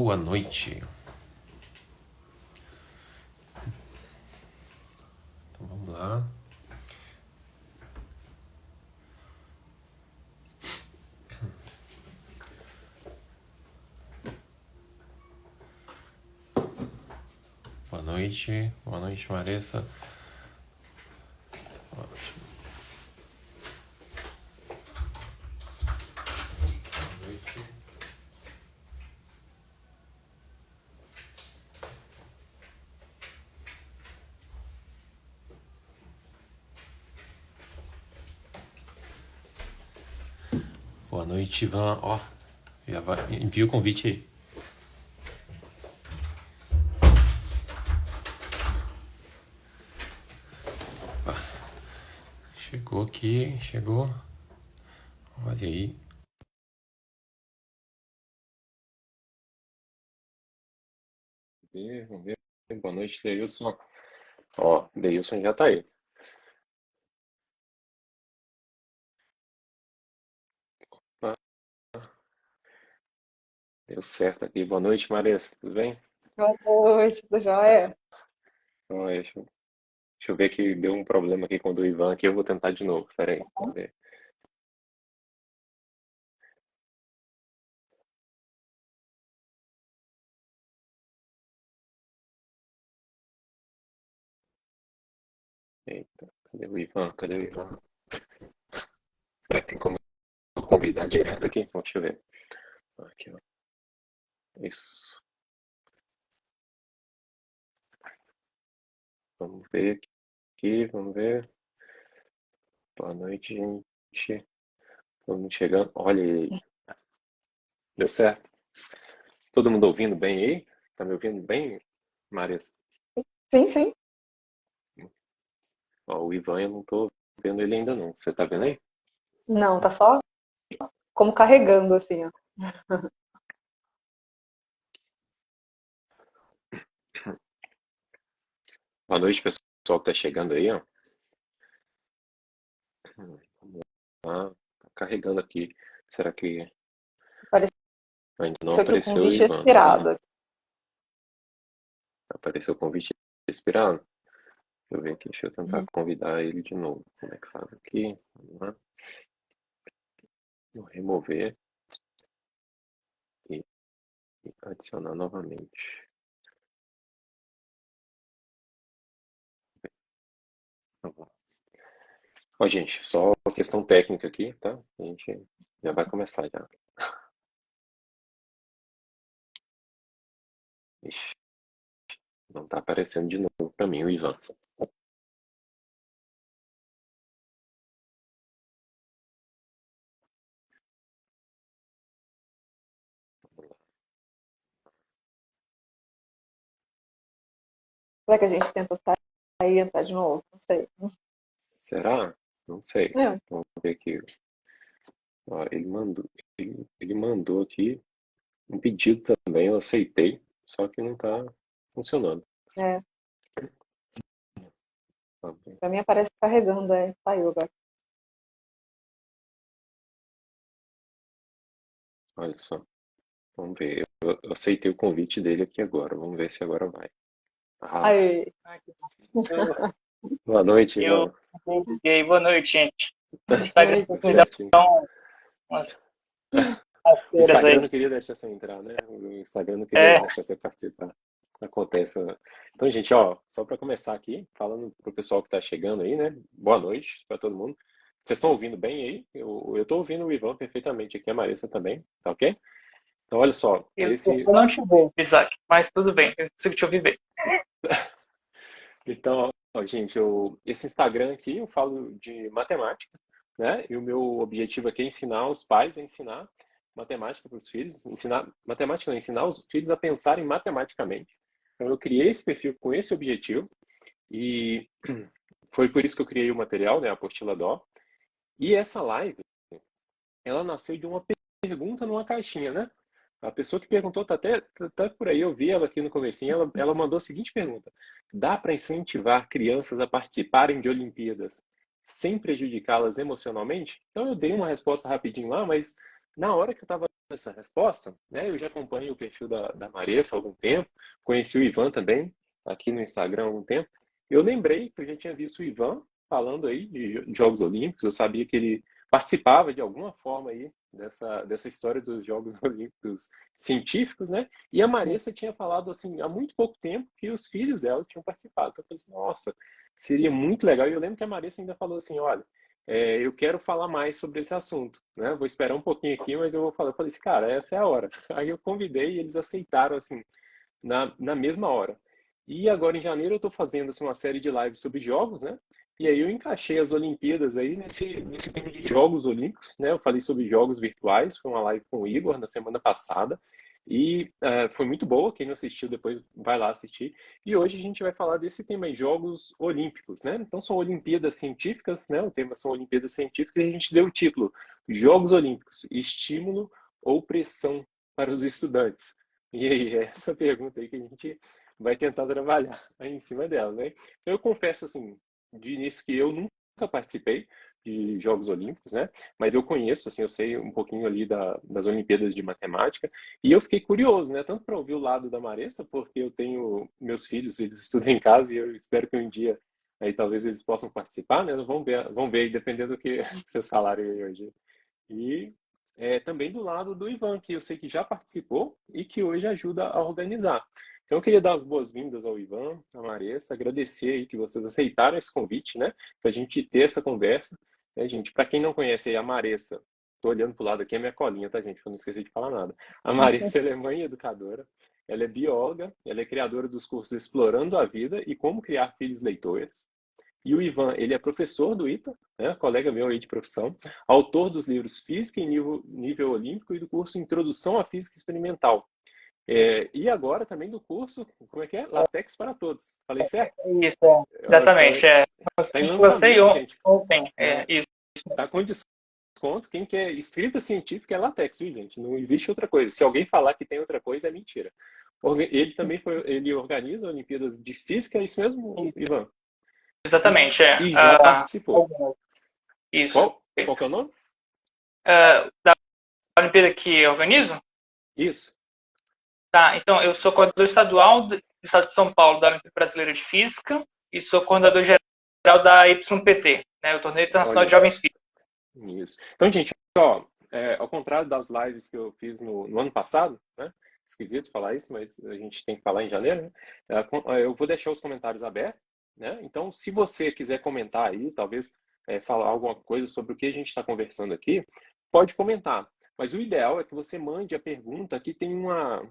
Boa noite. Então vamos lá. Boa noite, Maressa. Ótimo. Boa noite. Boa noite, Ivan. Ó, já vai, envia o convite aí. Opa. Chegou aqui, chegou. Olha aí. Vamos ver. Boa noite, Deilson. Ó, Deilson já tá aí. Opa, deu certo aqui. Boa noite, Maressa. Tudo bem? Boa noite, tudo jóia? Ó, deixa eu ver que deu um problema aqui com o do Ivan aqui. Eu vou tentar de novo. Pera aí, vamos ver. Eita, cadê o Ivan? Cadê o Ivan? Será que tem como eu convidar direto aqui? Bom, deixa eu ver. Aqui, ó. Isso. Vamos ver aqui, vamos ver. Boa noite, gente. Todo mundo chegando. Olha aí. Deu certo? Todo mundo ouvindo bem aí? Tá me ouvindo bem, Marisa? Sim, sim. Ó, o Ivan eu não tô vendo ele ainda não. Você tá vendo aí? Não, tá só como carregando, assim, ó. Boa noite, pessoal que tá chegando aí, ó. Vamos lá. Tá carregando aqui. Será que ainda não Pareceu que o apareceu o convite é Ivan? Olha, expirado. apareceu o convite expirado. Deixa eu ver aqui, deixa eu tentar Uhum. convidar ele de novo. Como é que faz aqui? Vamos lá. Vou remover e adicionar novamente. Tá bom. Ó, gente, só uma questão técnica aqui, tá? A gente já vai começar já. Ixi, não tá aparecendo de novo pra mim o Ivan. Será que a gente tenta sair e entrar de novo? Não sei. Será? Não sei. É, Vamos ver aqui. Ó, ele mandou aqui um pedido também, eu aceitei, só que não tá funcionando. é. Tá bem. Pra mim aparece carregando, saiu agora. Olha só, vamos ver. Eu aceitei o convite dele aqui agora. Vamos ver se agora vai. Ah, Aí, Ah, que bom. boa noite, Eu, Ivan. e aí, boa noite, gente. O Instagram noite. Tudo me dá certinho. umas O rasteiras Instagram aí. não queria deixar você entrar, né? O Instagram não queria É, deixar você participar. Acontece, né? Então, gente, ó, só para começar aqui, falando pro pessoal que tá chegando aí, né? Boa noite para todo mundo. Vocês estão ouvindo bem aí? Eu tô ouvindo o Ivan perfeitamente aqui, a Marissa também, tá ok? Então, olha só, eu não te vou, Isaac, mas tudo bem, eu consigo te ouvir bem. Então, ó, gente, esse Instagram aqui eu falo de matemática, né? E o meu objetivo aqui é ensinar os pais a ensinar matemática para os filhos, ensinar matemática, não, ensinar os filhos a pensarem matematicamente. Então, eu criei esse perfil com esse objetivo e foi por isso que eu criei o material, né? A apostila Dó. E essa live, ela nasceu de uma pergunta numa caixinha, né? A pessoa que perguntou tá por aí, eu vi ela aqui no comecinho, ela mandou a seguinte pergunta: dá para incentivar crianças a participarem de Olimpíadas sem prejudicá-las emocionalmente? Então eu dei uma resposta rapidinho lá, mas na hora que eu estava essa resposta, né? Eu já acompanho o perfil da Maressa há algum tempo, conheci o Ivan também, aqui no Instagram há algum tempo. Eu lembrei que eu já tinha visto o Ivan falando aí de Jogos Olímpicos, eu sabia que ele participava de alguma forma aí dessa história dos Jogos Olímpicos científicos, né? E a Maressa tinha falado assim há muito pouco tempo que os filhos dela tinham participado. Então eu falei assim, nossa, seria muito legal. E eu lembro que a Maressa ainda falou assim, olha, eu quero falar mais sobre esse assunto, né? Vou esperar um pouquinho aqui, mas eu vou falar. Eu falei assim, cara, essa é a hora. Aí eu convidei e eles aceitaram, assim, na mesma hora. E agora em janeiro eu estou fazendo assim, uma série de lives sobre jogos, né? E aí eu encaixei as Olimpíadas aí nesse tema de Jogos Olímpicos, né? Eu falei sobre jogos virtuais, foi uma live com o Igor na semana passada. E foi muito boa, quem não assistiu depois vai lá assistir. E hoje a gente vai falar desse tema aí, Jogos Olímpicos, né? Então são Olimpíadas Científicas, né? O tema são Olimpíadas Científicas e a gente deu o título Jogos Olímpicos, Estímulo ou Pressão para os Estudantes. E aí, é essa pergunta aí que a gente vai tentar trabalhar aí em cima dela, né? Então, eu confesso, assim, de início que eu nunca participei de Jogos Olímpicos, né? Mas eu conheço, assim, eu sei um pouquinho ali das Olimpíadas de Matemática e eu fiquei curioso, né? Tanto para ouvir o lado da Maressa, porque eu tenho meus filhos, eles estudam em casa e eu espero que um dia aí talvez eles possam participar, né? Vamos ver aí, dependendo do que vocês falarem aí hoje. E também do lado do Ivan, que eu sei que já participou e que hoje ajuda a organizar. Então, eu queria dar as boas-vindas ao Ivan, à Maressa, agradecer aí que vocês aceitaram esse convite, né, para a gente ter essa conversa. Gente, para quem não conhece aí a Maressa, estou olhando para o lado aqui, é minha colinha, tá, gente? Eu não esqueci de falar nada. A Maressa, ela é mãe educadora, ela é bióloga, ela é criadora dos cursos Explorando a Vida e Como Criar Filhos Leitores. E o Ivan, ele é professor do ITA, né, colega meu aí de profissão, autor dos livros Física em nível Olímpico e do curso Introdução à Física Experimental. E agora também do curso, como é que é? Latex para Todos. Falei certo? Isso, exatamente. Tá em Você lançamento, gente. ontem, É, isso. tá com desconto. Quem quer escrita científica é Latex, viu, gente? Não existe outra coisa. Se alguém falar que tem outra coisa, é mentira. Ele também ele organiza Olimpíadas de Física, é isso mesmo, Ivan? Exatamente, E já participou. Isso. Qual que é o nome? Da Olimpíada que eu organizo? Isso. Tá, então eu sou coordenador estadual do Estado de São Paulo da Olimpíada Brasileira de Física e sou coordenador geral da YPT, né, o Torneio Internacional de Jovens Físicos. Isso. Então, gente, ó, ao contrário das lives que eu fiz no ano passado, né? Esquisito falar isso, mas a gente tem que falar em janeiro, né? Eu vou deixar os comentários abertos, né? Então, se você quiser comentar aí, talvez falar alguma coisa sobre o que a gente está conversando aqui, pode comentar. Mas o ideal é que você mande a pergunta. Aqui tem uma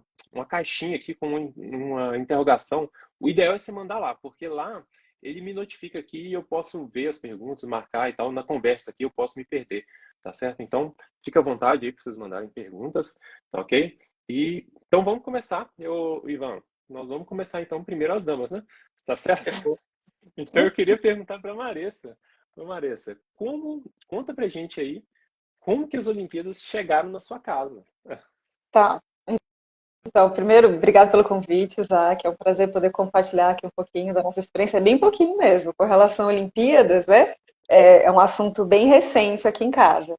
caixinha aqui com uma interrogação. O ideal é você mandar lá, porque lá ele me notifica aqui e eu posso ver as perguntas, marcar e tal. Na conversa aqui eu posso me perder, tá certo? Então, fica à vontade aí para vocês mandarem perguntas, tá ok? Então vamos começar, Ivan. Nós vamos começar então primeiro as damas, né? Tá certo? Então eu queria perguntar para a Maressa. Maressa, conta pra gente aí como que as Olimpíadas chegaram na sua casa? Tá. Então, primeiro, obrigado pelo convite, Isaac. É um prazer poder compartilhar aqui um pouquinho da nossa experiência, bem pouquinho mesmo, com relação a Olimpíadas, né? É um assunto bem recente aqui em casa.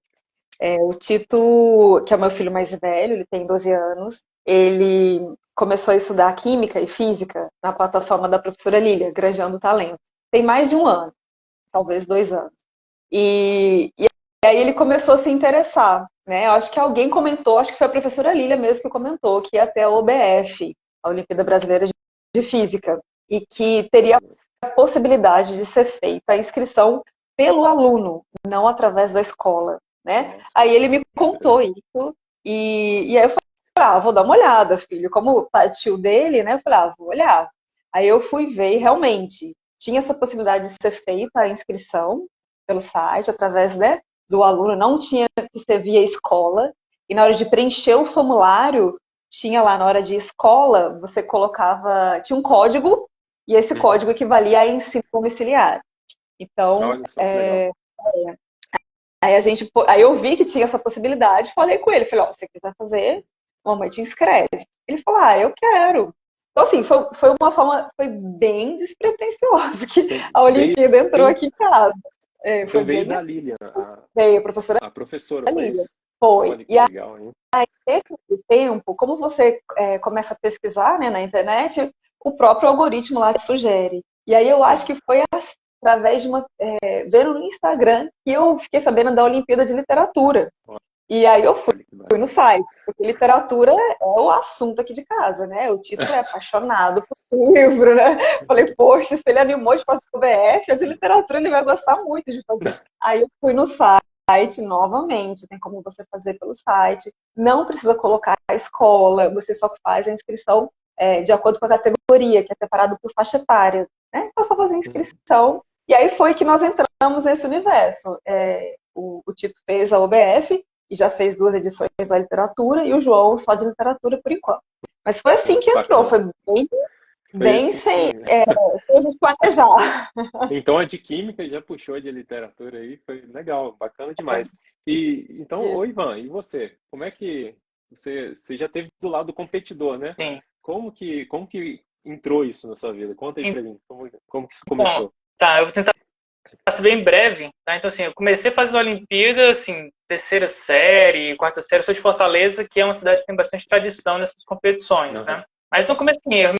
O Tito, que é o meu filho mais velho, ele tem 12 anos, ele começou a estudar Química e Física na plataforma da professora Lília, Granjeando Talento. Tem mais de um ano, talvez 2 anos. E aí ele começou a se interessar, né? Eu acho que alguém comentou, acho que foi a professora Lília mesmo que comentou, que ia até a OBF, a Olimpíada Brasileira de Física, e que teria a possibilidade de ser feita a inscrição pelo aluno, não através da escola, né? Nossa, aí ele me contou isso, e aí eu falei, vou dar uma olhada, filho. Como partiu dele, né? Eu falei, vou olhar. Aí eu fui ver e realmente tinha essa possibilidade de ser feita a inscrição pelo site, através, né, do aluno, não tinha que ser via escola, e na hora de preencher o formulário, tinha lá na hora de escola, você colocava, tinha um código, e esse código equivalia a ensino domiciliar. Então, aí eu vi que tinha essa possibilidade, falei com ele, falei, se você quiser fazer, mamãe te inscreve. Ele falou, eu quero. Então, assim, foi uma forma, foi bem despretensiosa que a Olimpíada entrou aqui em casa. Então veio da Lília, veio a professora não Lília. Foi. Olha que E aí, legal, hein? nesse tempo, como você começa a pesquisar, né, na internet, o próprio algoritmo lá te sugere. E aí eu acho Sim. que foi assim, através de vendo no Instagram que eu fiquei sabendo da Olimpíada de Literatura. E aí eu Olha que fui no bacana. site, porque literatura é o assunto aqui de casa, né? O título é apaixonado por livro, né? Falei, poxa, se ele animou de fazer o BF, a de literatura ele vai gostar muito de fazer. Aí eu fui no site novamente, tem como você fazer pelo site, não precisa colocar a escola, você só faz a inscrição de acordo com a categoria, que é separado por faixa etária, né? Então, só fazer a Uhum. inscrição. E aí foi que nós entramos nesse universo. O Tito fez a OBF, e já fez 2 edições da literatura, e o João só de literatura por enquanto. Mas foi assim Pô, que entrou, bacana. foi bem, Foi bem assim. sem a gente planejar. Então a de química já puxou a de literatura aí, foi legal, bacana demais. E então, ô Ivan, e você? Como é que você já teve do lado do competidor, né? Sim. Como que entrou isso na sua vida? Conta aí pra mim, como que isso Então, começou? tá, eu vou tentar ser bem breve, tá? Então, assim, eu comecei fazendo Olimpíada, assim, terceira série, quarta série, eu sou de Fortaleza, que é uma cidade que tem bastante tradição nessas competições, Aham. né? Mas no começo, assim, eu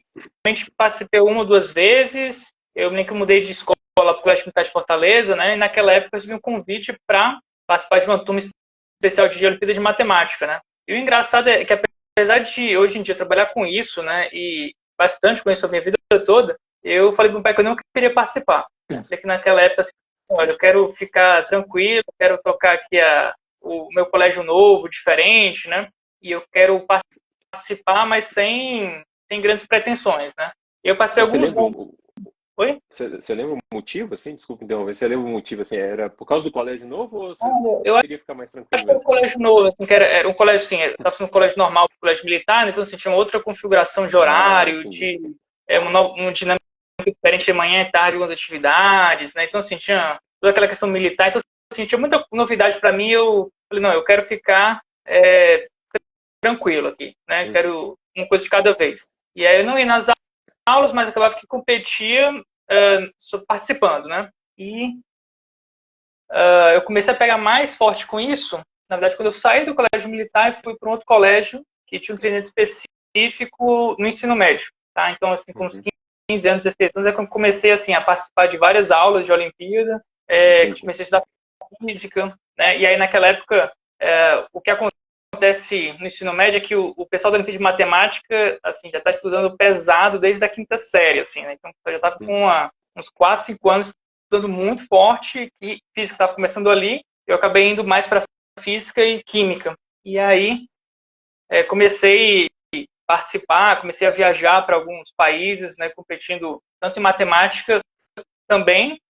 realmente participei uma ou duas vezes, eu nem que mudei de escola para o Colégio Militar de Fortaleza, né? E naquela época eu recebi um convite para participar de uma turma especial de Olimpíada de Matemática, né? E o engraçado é que, apesar de hoje em dia trabalhar com isso, né, e bastante com isso a minha vida toda, eu falei para o pai que eu não queria participar. Falei que naquela época, assim, olha, eu quero ficar tranquilo, quero tocar aqui o meu colégio novo, diferente, né? E eu quero participar, mas sem grandes pretensões, né? Eu participei Você alguns lembra anos. Oi? você lembra o motivo, assim? Desculpa interromper. Você lembra o motivo, assim? Era por causa do colégio novo ou você Eu queria ficar mais tranquilo acho que era um mesmo? colégio novo, assim, que era um colégio, assim, eu estava sendo um colégio normal, um colégio militar, né? Então, assim, tinha uma outra configuração de Ah, horário, entendi. uma dinâmica diferente de manhã e tarde, algumas atividades, né? Então, assim, tinha toda aquela questão militar. Então, assim, tinha muita novidade para mim. Eu falei, não, eu quero ficar tranquilo aqui, né? Eu Uhum. quero uma coisa de cada vez. E aí eu não ia nas aulas, mas acabava que competia participando, né? E eu comecei a pegar mais forte com isso, na verdade, quando eu saí do colégio militar e fui para um outro colégio que tinha um treinamento específico no ensino médio, tá? Então, assim, com uns Uhum. 15 anos, 16 anos, é quando comecei, assim, a participar de várias aulas de Olimpíada, que eu Entendi. comecei a estudar física, né? E aí, naquela época, o que acontece no ensino médio é que o pessoal da Olimpíada de Matemática, assim, já está estudando pesado desde a quinta série, assim, né? Então, eu já estava com uns 4, 5 anos estudando muito forte, que física estava começando ali, eu acabei indo mais para física e química. E aí comecei a participar, comecei a viajar para alguns países, né, competindo tanto em matemática também,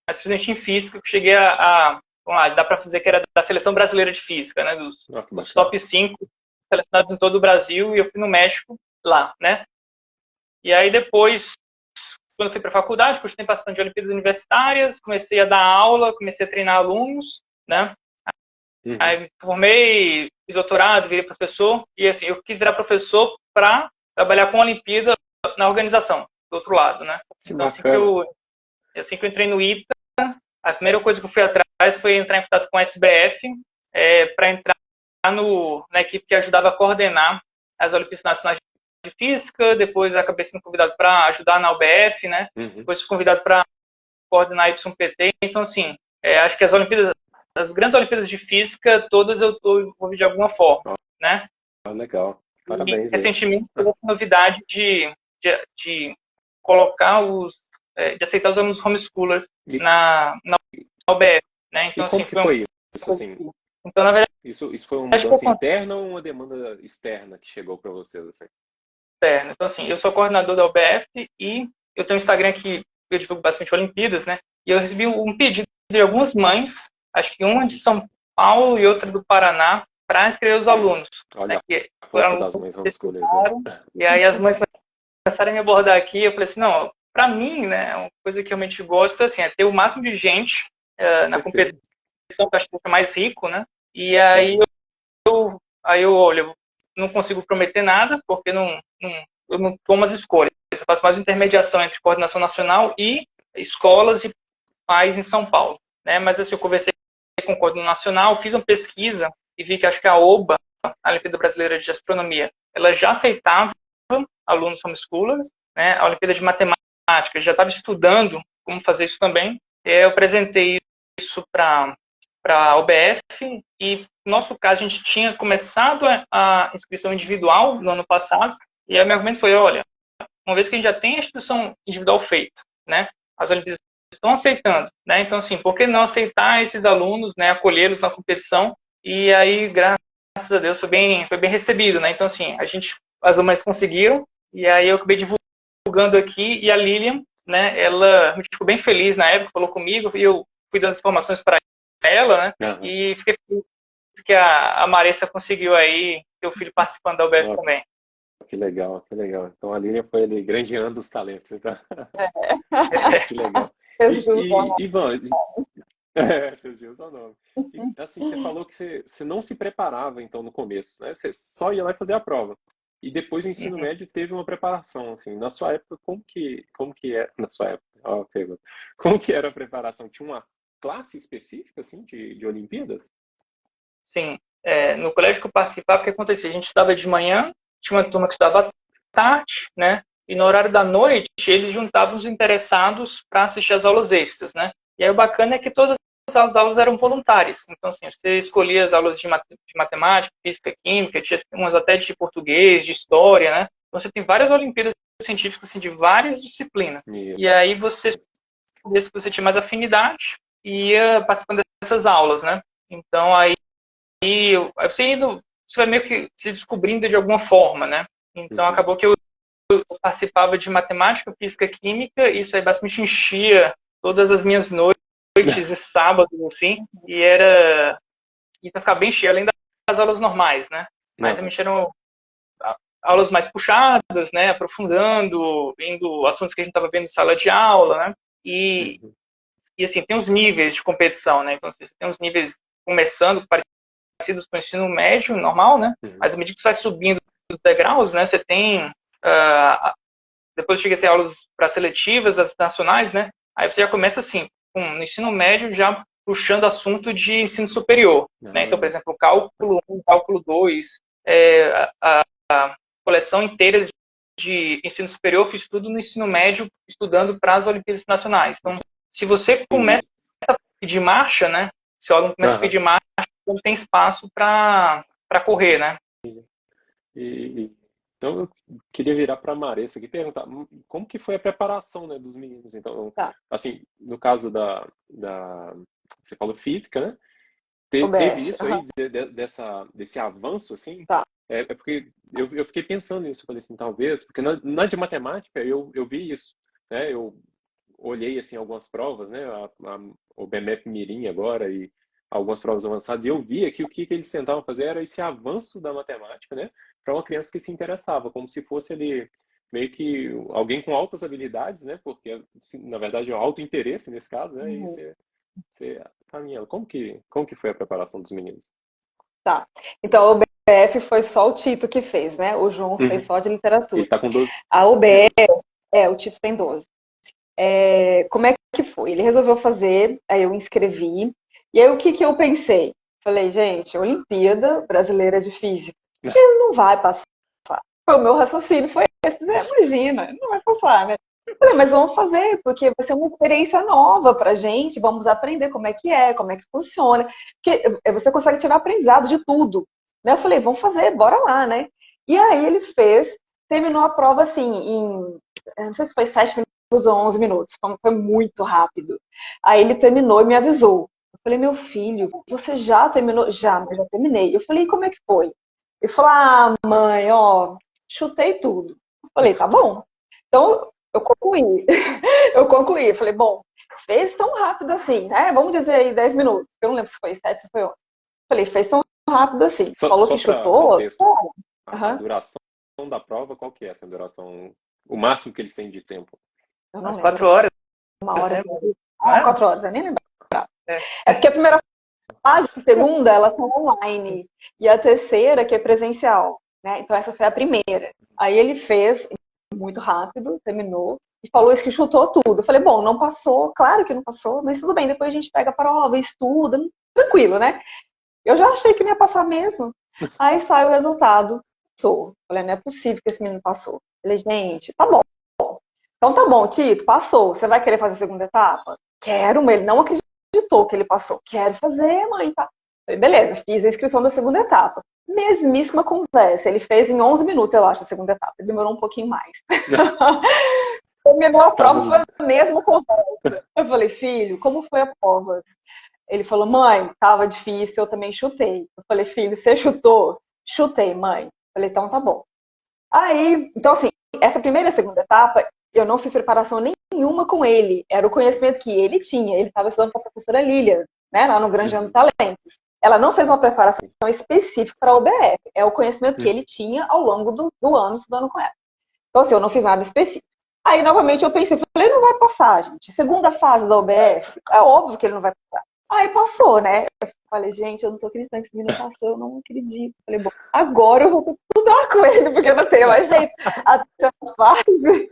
mas principalmente em física, que cheguei vamos lá, dá para dizer que era da seleção brasileira de física, né, Ah, que dos bacana. top 5 selecionados em todo o Brasil, e eu fui no México lá, né? E aí depois, quando eu fui para a faculdade, continuei participando de Olimpíadas Universitárias, comecei a dar aula, comecei a treinar alunos, né? Uhum. Aí me formei, fiz doutorado, virei professor, e assim, eu quis virar professor para trabalhar com a Olimpíada na organização, do outro lado, né? Que Então, bacana. assim que eu entrei no ITA, a primeira coisa que eu fui atrás foi entrar em contato com a SBF, para entrar na equipe que ajudava a coordenar as Olimpíadas Nacionais de Física, depois acabei sendo convidado para ajudar na UBF, né? Uhum. Depois fui convidado para coordenar a YPT. Então, assim, acho que as grandes Olimpíadas de Física, todas eu estou envolvido de alguma forma, né? Ah, legal. E Parabéns aí. recentemente teve essa novidade de colocar de aceitar os alunos homeschoolers E, na UBF, né? e Então, como assim, que foi uma foi isso, coisa assim? Então, na verdade, Isso foi uma acho que eu mudança interna ou uma demanda externa que chegou para vocês, assim? externo. Então, assim, eu sou coordenador da UBF e eu tenho um Instagram que eu divulgo bastante Olimpíadas, né? E eu recebi um pedido de algumas mães, acho que uma de São Paulo e outra do Paraná, para inscrever os alunos, né? Olha Que a foram força alunos das mães que homeschoolers aí. pesquisaram, e aí as mães começaram a me abordar aqui, eu falei assim, não, para mim, né, uma coisa que eu realmente gosto, assim, é ter o máximo de gente Com na certeza. competição, que eu acho que é mais rico, né? E aí Uhum. olha, eu não consigo prometer nada, porque eu não tomo as escolhas. Eu faço mais intermediação entre coordenação nacional e escolas e pais em São Paulo, né? Mas assim, eu conversei com o coordenador nacional, fiz uma pesquisa e vi que acho que a OBA, a Olimpíada Brasileira de Astronomia, ela já aceitava alunos homeschoolers, né? A Olimpíada de Matemática já estava estudando como fazer isso também. Eu apresentei isso para a OBF e, no nosso caso, a gente tinha começado a inscrição individual no ano passado e aí o meu argumento foi, olha, uma vez que a gente já tem a instituição individual feita, né? As Olimpíadas estão aceitando, né? Então, assim, por que não aceitar esses alunos, né? Acolhê-los na competição? E aí, graças a Deus, foi bem recebido, né? Então, assim, as mães conseguiram, e aí eu acabei divulgando aqui, e a Lilian, né? Ela me ficou bem feliz na época, falou comigo, e eu fui dando as informações para ela, né? Uhum. E fiquei feliz que a Marissa conseguiu aí ter o filho participando da UBF também. Que legal, que legal. Então a Lilian foi ali granjeando os talentos. Então... Que legal. Ivan, seus dias ao nome. E, assim, você falou que você não se preparava, então, no começo, né? Você só ia lá e fazia a prova. E depois do ensino médio teve uma preparação, assim. Na sua época, como que é? Na sua época, ó, pergunta. Como que era a preparação? Tinha uma classe específica, assim, de Olimpíadas? Sim. No colégio que eu participava, o que acontecia? A gente estudava de manhã, tinha uma turma que estudava à tarde, né? E no horário da noite, eles juntavam os interessados para assistir às aulas extras, né? E aí o bacana é que todas as aulas eram voluntárias. Então, assim, você escolhia as aulas de matemática, física, química, tinha umas até de português, de história, né? Então, você tem várias Olimpíadas científicas, assim, de várias disciplinas. E aí você escolhia se você tinha mais afinidade e ia participando dessas aulas, né? Então, aí você vai meio que se descobrindo de alguma forma, né? Então, acabou que eu participava de matemática, física, química, e isso aí basicamente enchia todas as minhas noites e sábados, assim, ia ficar bem cheio, além das aulas normais, né? Mas também eram aulas mais puxadas, né? Aprofundando, indo assuntos que a gente estava vendo em sala de aula, né? E assim, tem os níveis de competição, né? Então, você tem os níveis começando parecidos com o ensino médio, normal, né? Mas à medida que você vai subindo os degraus, né? Você tem depois chega a ter aulas para seletivas das nacionais, né? Aí você já começa assim, no ensino médio já puxando assunto de ensino superior, né? Então, por exemplo, cálculo 1, cálculo 2, a coleção inteira de ensino superior, eu fiz tudo no ensino médio, estudando para as Olimpíadas Nacionais. Então, se você começa a pedir marcha, né? Se o aluno começa a pedir marcha, não tem espaço para correr, né? Então, eu queria virar para a Marissa aqui e perguntar como que foi a preparação, né, dos meninos. Então, assim, no caso você falou física, né? Teve isso aí, desse avanço, assim? É porque eu fiquei pensando nisso, eu falei assim, talvez, porque na de matemática eu vi isso, né? Eu olhei, assim, algumas provas, né? O BMEP Mirim agora e algumas provas avançadas, e eu via que o que eles tentavam fazer era esse avanço da matemática, né? Para uma criança que se interessava, como se fosse ali meio que alguém com altas habilidades, né? Porque, na verdade, é um alto interesse nesse caso, né? E você caminha. Como que foi a preparação dos meninos? Tá. Então, a OBF foi só o Tito que fez, né? O João fez só de literatura. Ele está com 12. A OBF, o Tito tem 12. Como é que foi? Ele resolveu fazer, aí eu inscrevi. E aí, o que eu pensei? Falei, gente, Olimpíada Brasileira de Física. Ele não vai passar. O meu raciocínio foi esse. Imagina, não vai passar, né? Falei, mas vamos fazer, porque vai ser uma experiência nova pra gente, vamos aprender como é que funciona. Porque você consegue tirar aprendizado de tudo. Né? Eu falei, vamos fazer, bora lá, né? E aí ele terminou a prova assim, não sei se foi 7 minutos ou 11 minutos, foi muito rápido. Aí ele terminou e me avisou. Eu falei, meu filho, você já terminou? Já terminei. Eu falei, como é que foi? Ele falou, mãe, chutei tudo. Eu falei, tá bom. Então, eu concluí. Eu falei, bom, fez tão rápido assim, né? Vamos dizer aí 10 minutos. Eu não lembro se foi 7, se foi 11. Eu falei, fez tão rápido assim. Falou que chutou. A duração da prova, qual que é essa duração? O máximo que eles têm de tempo? Umas 4 horas. 1 hora. 4 horas, eu nem lembro. É porque a primeira fase, a segunda, elas são online. E a terceira, que é presencial. Né? Então, essa foi a primeira. Aí ele fez muito rápido, terminou, e falou isso que chutou tudo. Eu falei, bom, não passou, claro que não passou, mas tudo bem, depois a gente pega a prova, estuda, tranquilo, né? Eu já achei que não ia passar mesmo. Aí sai o resultado, passou. Falei, não é possível que esse menino passou. Falei, gente, tá bom. Então tá bom, Tito, passou. Você vai querer fazer a segunda etapa? Quero, mas ele não acreditou que ele passou. Quero fazer, mãe, tá? Falei, beleza, fiz a inscrição da segunda etapa. Mesmíssima conversa. Ele fez em 11 minutos, eu acho, a segunda etapa. Ele demorou um pouquinho mais. Terminou a prova, foi a mesma conversa. Eu falei, filho, como foi a prova? Ele falou, mãe, tava difícil, eu também chutei. Eu falei, filho, você chutou? Chutei, mãe. Eu falei, então tá bom. Aí, então assim, essa primeira e segunda etapa, eu não fiz preparação nenhuma com ele. Era o conhecimento que ele tinha. Ele estava estudando com a professora Lilian, né, lá no Granjando Talentos. Ela não fez uma preparação específica para a OBF. É o conhecimento que ele tinha ao longo do ano estudando com ela. Então, assim, eu não fiz nada específico. Aí, novamente, eu pensei, falei, ele não vai passar, gente. Segunda fase da OBF, é óbvio que ele não vai passar. Aí passou, né? Eu falei, gente, eu não tô acreditando que esse menino passou, eu não acredito. Falei, bom, agora eu vou ter que estudar com ele, porque não tem mais jeito. A terceira fase,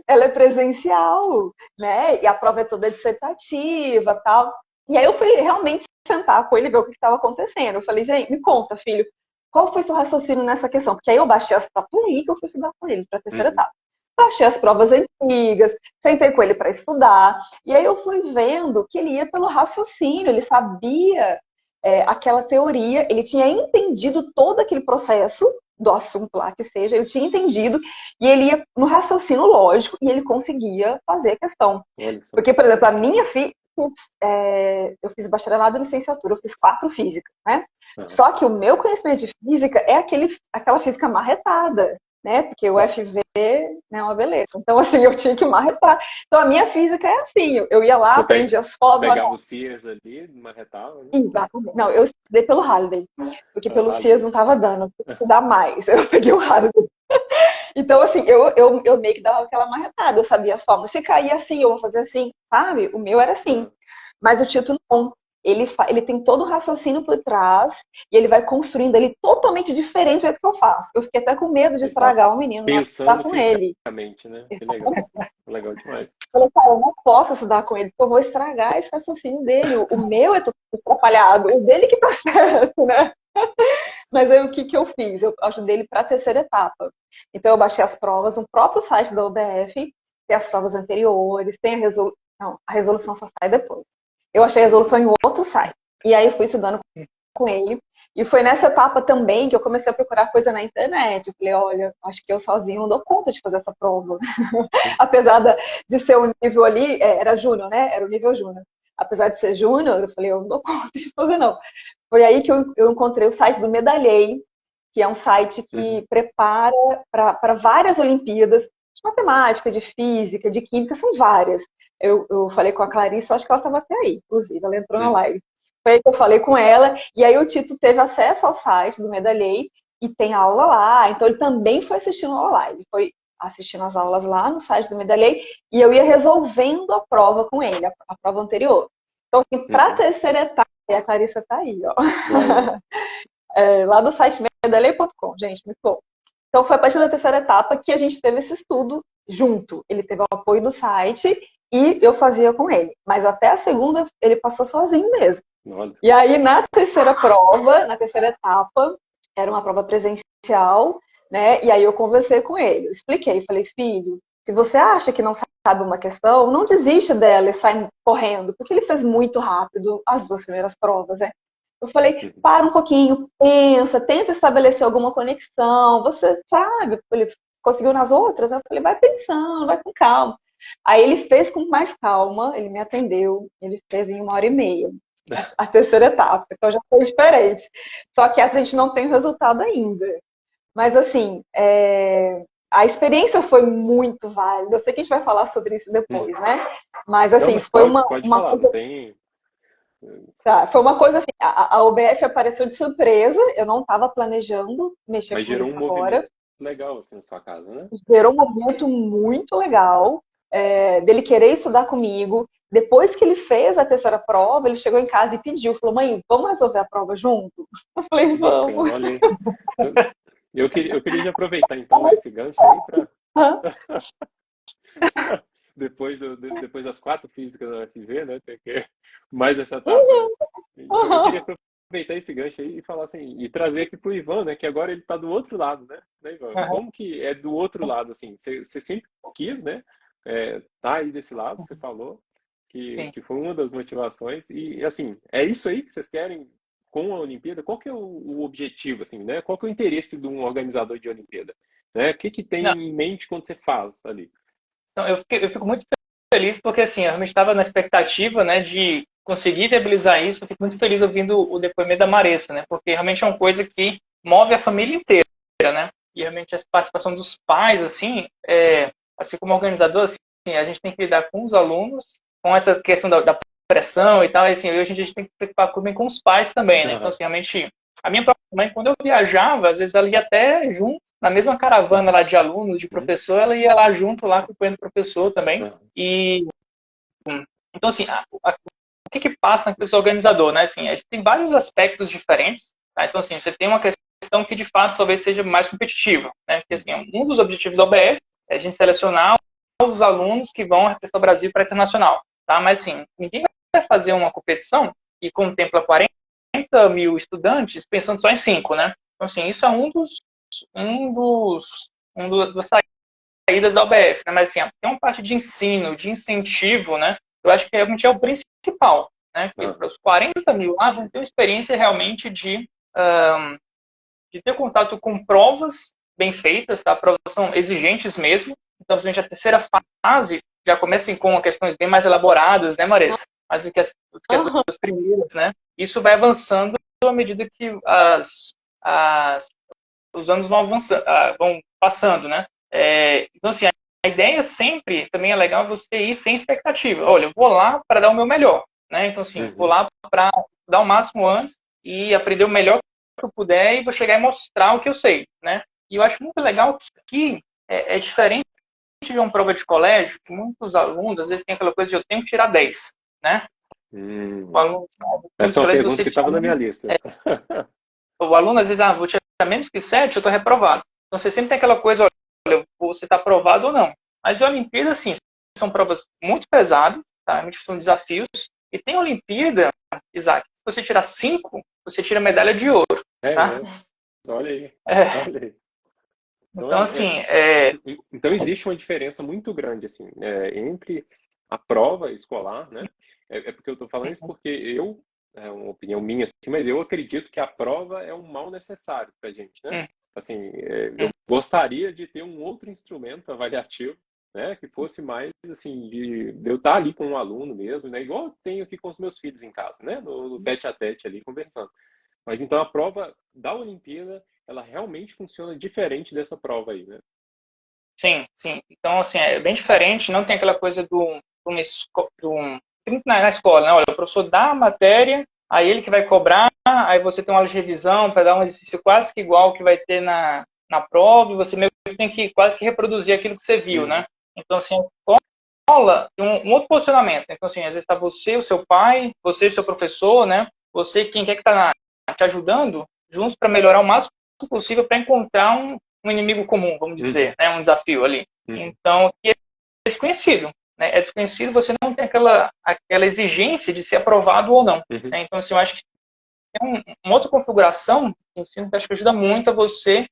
ela é presencial, né? E a prova é toda dissertativa e tal. E aí eu fui realmente sentar com ele e ver o que estava acontecendo. Eu falei, gente, me conta, filho, qual foi seu raciocínio nessa questão? Porque aí eu baixei as provas, por aí que eu fui estudar com ele para a terceira etapa. Baixei as provas antigas, sentei com ele para estudar, e aí eu fui vendo que ele ia pelo raciocínio, ele sabia aquela teoria, ele tinha entendido todo aquele processo do assunto lá que seja, eu tinha entendido, e ele ia no raciocínio lógico, e ele conseguia fazer a questão. Porque, por exemplo, a minha filha, eu fiz bacharelado e licenciatura, eu fiz 4 físicas, né? Só que o meu conhecimento de física é aquela física marretada, né? Porque o FV né, é uma beleza. Então, assim, eu tinha que marretar. Então, a minha física é assim, eu ia lá, aprendia as fórmulas. Pegava o Sears ali, marretava, né? Exatamente. Não, eu estudei pelo Halliday, porque pelo Sears não estava dando, eu tinha que estudar mais. Eu peguei o Halliday. Então, assim, eu meio que dava aquela marretada, eu sabia a forma. Se cair assim, eu vou fazer assim, sabe? O meu era assim. Mas o Tito não. Ele tem todo o raciocínio por trás e ele vai construindo ele totalmente diferente do jeito que eu faço. Eu fiquei até com medo de estragar o menino na estudar com ele. Né? Que legal. Legal demais. Eu falei, cara, eu não posso estudar com ele, porque eu vou estragar esse raciocínio dele. O meu é todo atrapalhado, o dele que tá certo, né? Mas aí o que eu fiz? Eu ajudei ele para a terceira etapa. Então eu baixei as provas no próprio site da OBF, tem as provas anteriores, tem a resolução. Não, a resolução só sai depois. Eu achei a resolução em outro site. E aí eu fui estudando com ele. E foi nessa etapa também que eu comecei a procurar coisa na internet. Eu falei, olha, acho que eu sozinho não dou conta de fazer essa prova. Apesar de ser um nível ali, era júnior, né? Era o nível júnior. Apesar de ser júnior, eu falei, eu não dou conta de fazer, não. Foi aí que eu encontrei o site do Medalhei, que é um site que prepara para várias Olimpíadas, de matemática, de física, de química, são várias. Eu falei com a Clarice, eu acho que ela estava até aí, inclusive, ela entrou na live. Foi aí que eu falei com ela, e aí o Tito teve acesso ao site do Medalhei, e tem aula lá, então ele também foi assistindo a aula, ele foi assistindo as aulas lá no site do Medalhei, e eu ia resolvendo a prova com ele, a prova anterior. Então, assim, para a terceira etapa, a Clarissa tá aí, ó. Lá no site medalhei.com, gente, muito bom. Então, foi a partir da terceira etapa que a gente teve esse estudo junto. Ele teve o apoio do site e eu fazia com ele. Mas até a segunda, ele passou sozinho mesmo. Olha. E aí, na terceira prova, na terceira etapa, era uma prova presencial, né? E aí eu conversei com ele. Eu expliquei, falei, filho, se você acha que não sabe uma questão, não desiste dela e sai correndo, porque ele fez muito rápido as 2 primeiras provas, né? Eu falei, para um pouquinho, pensa, tenta estabelecer alguma conexão, você sabe, ele conseguiu nas outras, eu falei, vai pensando, vai com calma. Aí ele fez com mais calma, ele me atendeu, ele fez em 1h30, a terceira etapa, então já foi diferente. Só que essa a gente não tem resultado ainda. Mas assim, a experiência foi muito válida. Eu sei que a gente vai falar sobre isso depois, né? Mas assim, não, mas foi pode uma falar, coisa. não tem... Tá, foi uma coisa assim, a OBF apareceu de surpresa, eu não estava planejando mexer Mas com gerou isso um agora. movimento legal assim na sua casa, né? Gerou um movimento muito legal, dele querer estudar comigo. Depois que ele fez a terceira prova, ele chegou em casa e pediu, falou, mãe, vamos resolver a prova junto? Eu falei, vamos. Olha aí. Eu queria já aproveitar então esse gancho aí para depois das 4 físicas da UFV, né? Mais essa etapa. Né? Eu queria aproveitar esse gancho aí e falar assim, e trazer aqui pro Ivan, né, que agora ele tá do outro lado, né, Ivan? Aham, Como que é do outro lado, assim? Você sempre quis, né, tá aí desse lado, você falou sim. que foi uma das motivações e, assim, é isso aí que vocês querem com a Olimpíada? Qual que é o objetivo, assim, né? Qual que é o interesse de um organizador de Olimpíada? Né? O que que tem Não, em mente quando você faz ali? então, eu fico muito feliz porque, assim, eu realmente estava na expectativa, né, de conseguir viabilizar isso. Eu fico muito feliz ouvindo o depoimento da Maressa, né, porque realmente é uma coisa que move a família inteira, né, e realmente a participação dos pais, assim como organizador, assim, a gente tem que lidar com os alunos, com essa questão da pressão e tal, e assim, hoje em dia a gente tem que se preocupar também com os pais também, né, então, Aham, assim, realmente, a minha própria mãe, quando eu viajava, às vezes ela ia até junto, na mesma caravana lá de alunos, de uhum, professor, ela ia lá junto, lá acompanhando o professor também. aham, E então, assim, o que que passa na questão organizador, né? Assim, a gente tem vários aspectos diferentes, tá? Então, assim, você tem uma questão que de fato talvez seja mais competitiva, né? Porque, assim, uhum, um dos objetivos da OBF é a gente selecionar os alunos que vão representar o Brasil para internacional, tá? Mas, assim, ninguém vai fazer uma competição que contempla 40 mil estudantes pensando só em 5, né? Então, assim, isso é das saídas da UBF, né? Mas assim, tem uma parte de ensino, de incentivo, né? Eu acho que realmente é o principal, né? Que aham, para os 40 mil lá vão ter uma experiência realmente de ter contato com provas bem feitas, tá? Provas são exigentes mesmo. Então, a gente, a terceira fase já começa com questões bem mais elaboradas, né, Marisa? Mais do que as Aham. duas primeiras, né? Isso vai avançando à medida que as os anos vão avançando, vão passando, né? Então, assim, a ideia sempre também é legal você ir sem expectativa. Olha, eu vou lá para dar o meu melhor, né? Então, assim, vou uhum, lá para dar o máximo antes e aprender o melhor que eu puder e vou chegar e mostrar o que eu sei, né? E eu acho muito legal que é diferente de uma prova de colégio, que muitos alunos, às vezes, tem aquela coisa de eu tenho que tirar 10, né? O hum. aluno, Essa é muitos uma colégios, pergunta você que tira estava na minha lista. o aluno, às vezes, vou tirar menos que 7, eu estou reprovado. Então, você sempre tem aquela coisa, olha, você está aprovado ou não. Mas a Olimpíada, assim, são provas muito pesadas, tá? Realmente são desafios. E tem Olimpíada, Isaac, se você tirar 5, você tira medalha de ouro, É tá? mesmo? Olha aí, É, olha aí. Então, então, assim, então existe uma diferença muito grande assim, entre a prova escolar, né? É porque eu estou falando isso porque é uma opinião minha, assim, mas eu acredito que a prova é um mal necessário para a gente, né? hum, Assim, eu hum, gostaria de ter um outro instrumento avaliativo, né? Que fosse mais assim de eu estar ali com um aluno mesmo, né? Igual eu tenho aqui com os meus filhos em casa, né? No tete a tete ali conversando. Mas então a prova da Olimpíada, ela realmente funciona diferente dessa prova aí, né? sim, sim. Então, assim, é bem diferente, não tem aquela coisa na escola, né? Olha, o professor dá a matéria, aí ele que vai cobrar, aí você tem uma aula de revisão para dar um exercício quase que igual que vai ter na prova, e você meio que tem que quase que reproduzir aquilo que você viu, né? Uhum, Então, assim, a escola tem um outro posicionamento. Então, assim, às vezes está você, o seu pai, você, o seu professor, né? Você, quem quer que está te ajudando, juntos para melhorar o máximo possível para encontrar um inimigo comum, vamos uhum, dizer, né? Um desafio ali. uhum, Então, que é desconhecido, né? É desconhecido, você não tem aquela exigência de ser aprovado ou não, uhum, né? Então, assim, eu acho que tem uma outra configuração de ensino que acho que ajuda muito a você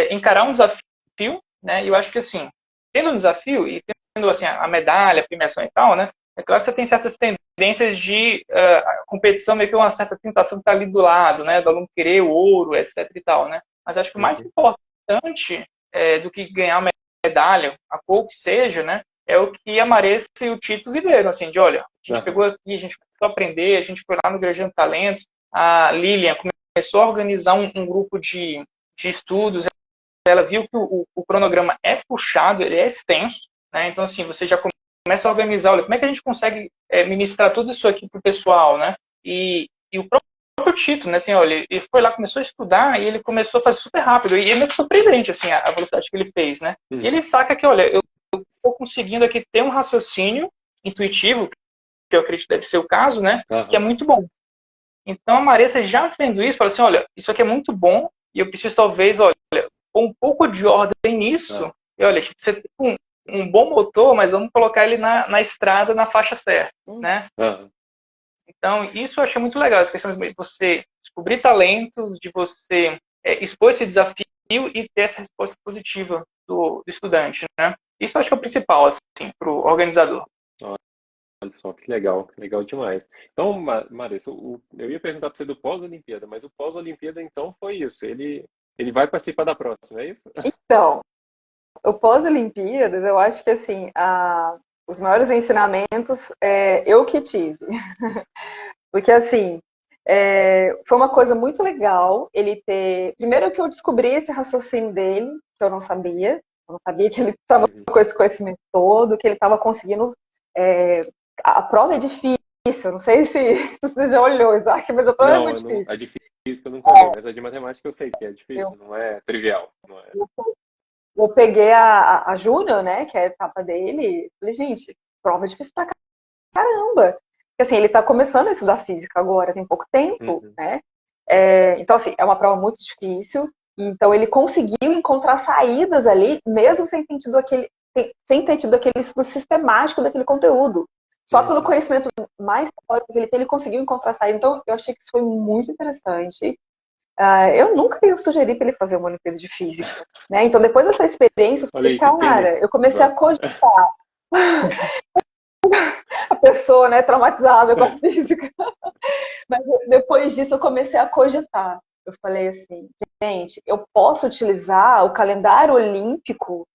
encarar um desafio, né? E eu acho que, assim, tendo um desafio e tendo, assim, a medalha, a premiação e tal, né? É claro que você tem certas tendências de competição, meio que uma certa tentação que está ali do lado, né? Do aluno querer o ouro, etc e tal, né? Mas acho que o mais uhum, importante do que ganhar uma medalha, a cor que seja, né? É o que a Maressa e o Tito viveram, assim, de olha, a gente aham, pegou aqui, a gente começou a aprender, a gente foi lá no Grande Talentos, a Lilian começou a organizar um grupo de estudos, ela viu que o cronograma é puxado, ele é extenso, né? Então, assim, você já começa a organizar, olha, como é que a gente consegue ministrar tudo isso aqui para o pessoal, né? E o próprio Tito, né? Assim, olha, ele foi lá, começou a estudar e ele começou a fazer super rápido. E é meio surpreendente, assim, a velocidade que ele fez, né? E uhum, ele saca que, olha, eu estou conseguindo aqui ter um raciocínio intuitivo, que eu acredito que deve ser o caso, né? Que é aham, muito bom. Então a Maressa já vendo isso, fala assim, olha, isso aqui é muito bom e eu preciso talvez, olha, pôr um pouco de ordem nisso. aham, E olha, você tem um bom motor, mas vamos colocar ele na estrada, na faixa certa, Hum. né? aham. Então, isso eu achei muito legal, as questões de você descobrir talentos, de você expor esse desafio e ter essa resposta positiva do estudante, né? Isso eu acho que é o principal, assim, para o organizador. Olha só, que legal demais. Então, Marissa, eu ia perguntar para você do pós-Olimpíada, mas o pós-Olimpíada, então, foi isso. Ele vai participar da próxima, é isso? Então, o pós-Olimpíadas, eu acho que assim, os maiores ensinamentos eu que tive. Porque assim, foi uma coisa muito legal ele ter. Primeiro que eu descobri esse raciocínio dele, que eu não sabia. Eu não sabia que ele estava Uhum. com esse conhecimento todo, que ele estava conseguindo. A prova é difícil, eu não sei se você já olhou, Isaac, mas a prova é Não, muito difícil. a de física eu nunca olhei, mas a de matemática eu sei que é Eu, difícil, não é trivial. Não é... eu peguei a Júnior, né, que é a etapa dele, e falei, gente, prova difícil pra caramba. Porque assim, ele está começando a estudar física agora, tem pouco tempo, Uhum. né? Então, assim, é uma prova muito difícil. Então, ele conseguiu encontrar saídas ali, mesmo sem ter tido aquele estudo sistemático daquele conteúdo. Só pelo Uhum. conhecimento mais teórico que ele tem, ele conseguiu encontrar saída. Então, eu achei que isso foi muito interessante. Eu nunca ia sugerir para ele fazer uma Olimpíada de Física. Né? Então, depois dessa experiência, eu Olha falei, aí, que pena. cara, eu comecei a Não. cogitar a pessoa, né, traumatizada com a física. Mas depois disso eu comecei a cogitar. Eu falei assim, gente, eu posso utilizar o calendário olímpico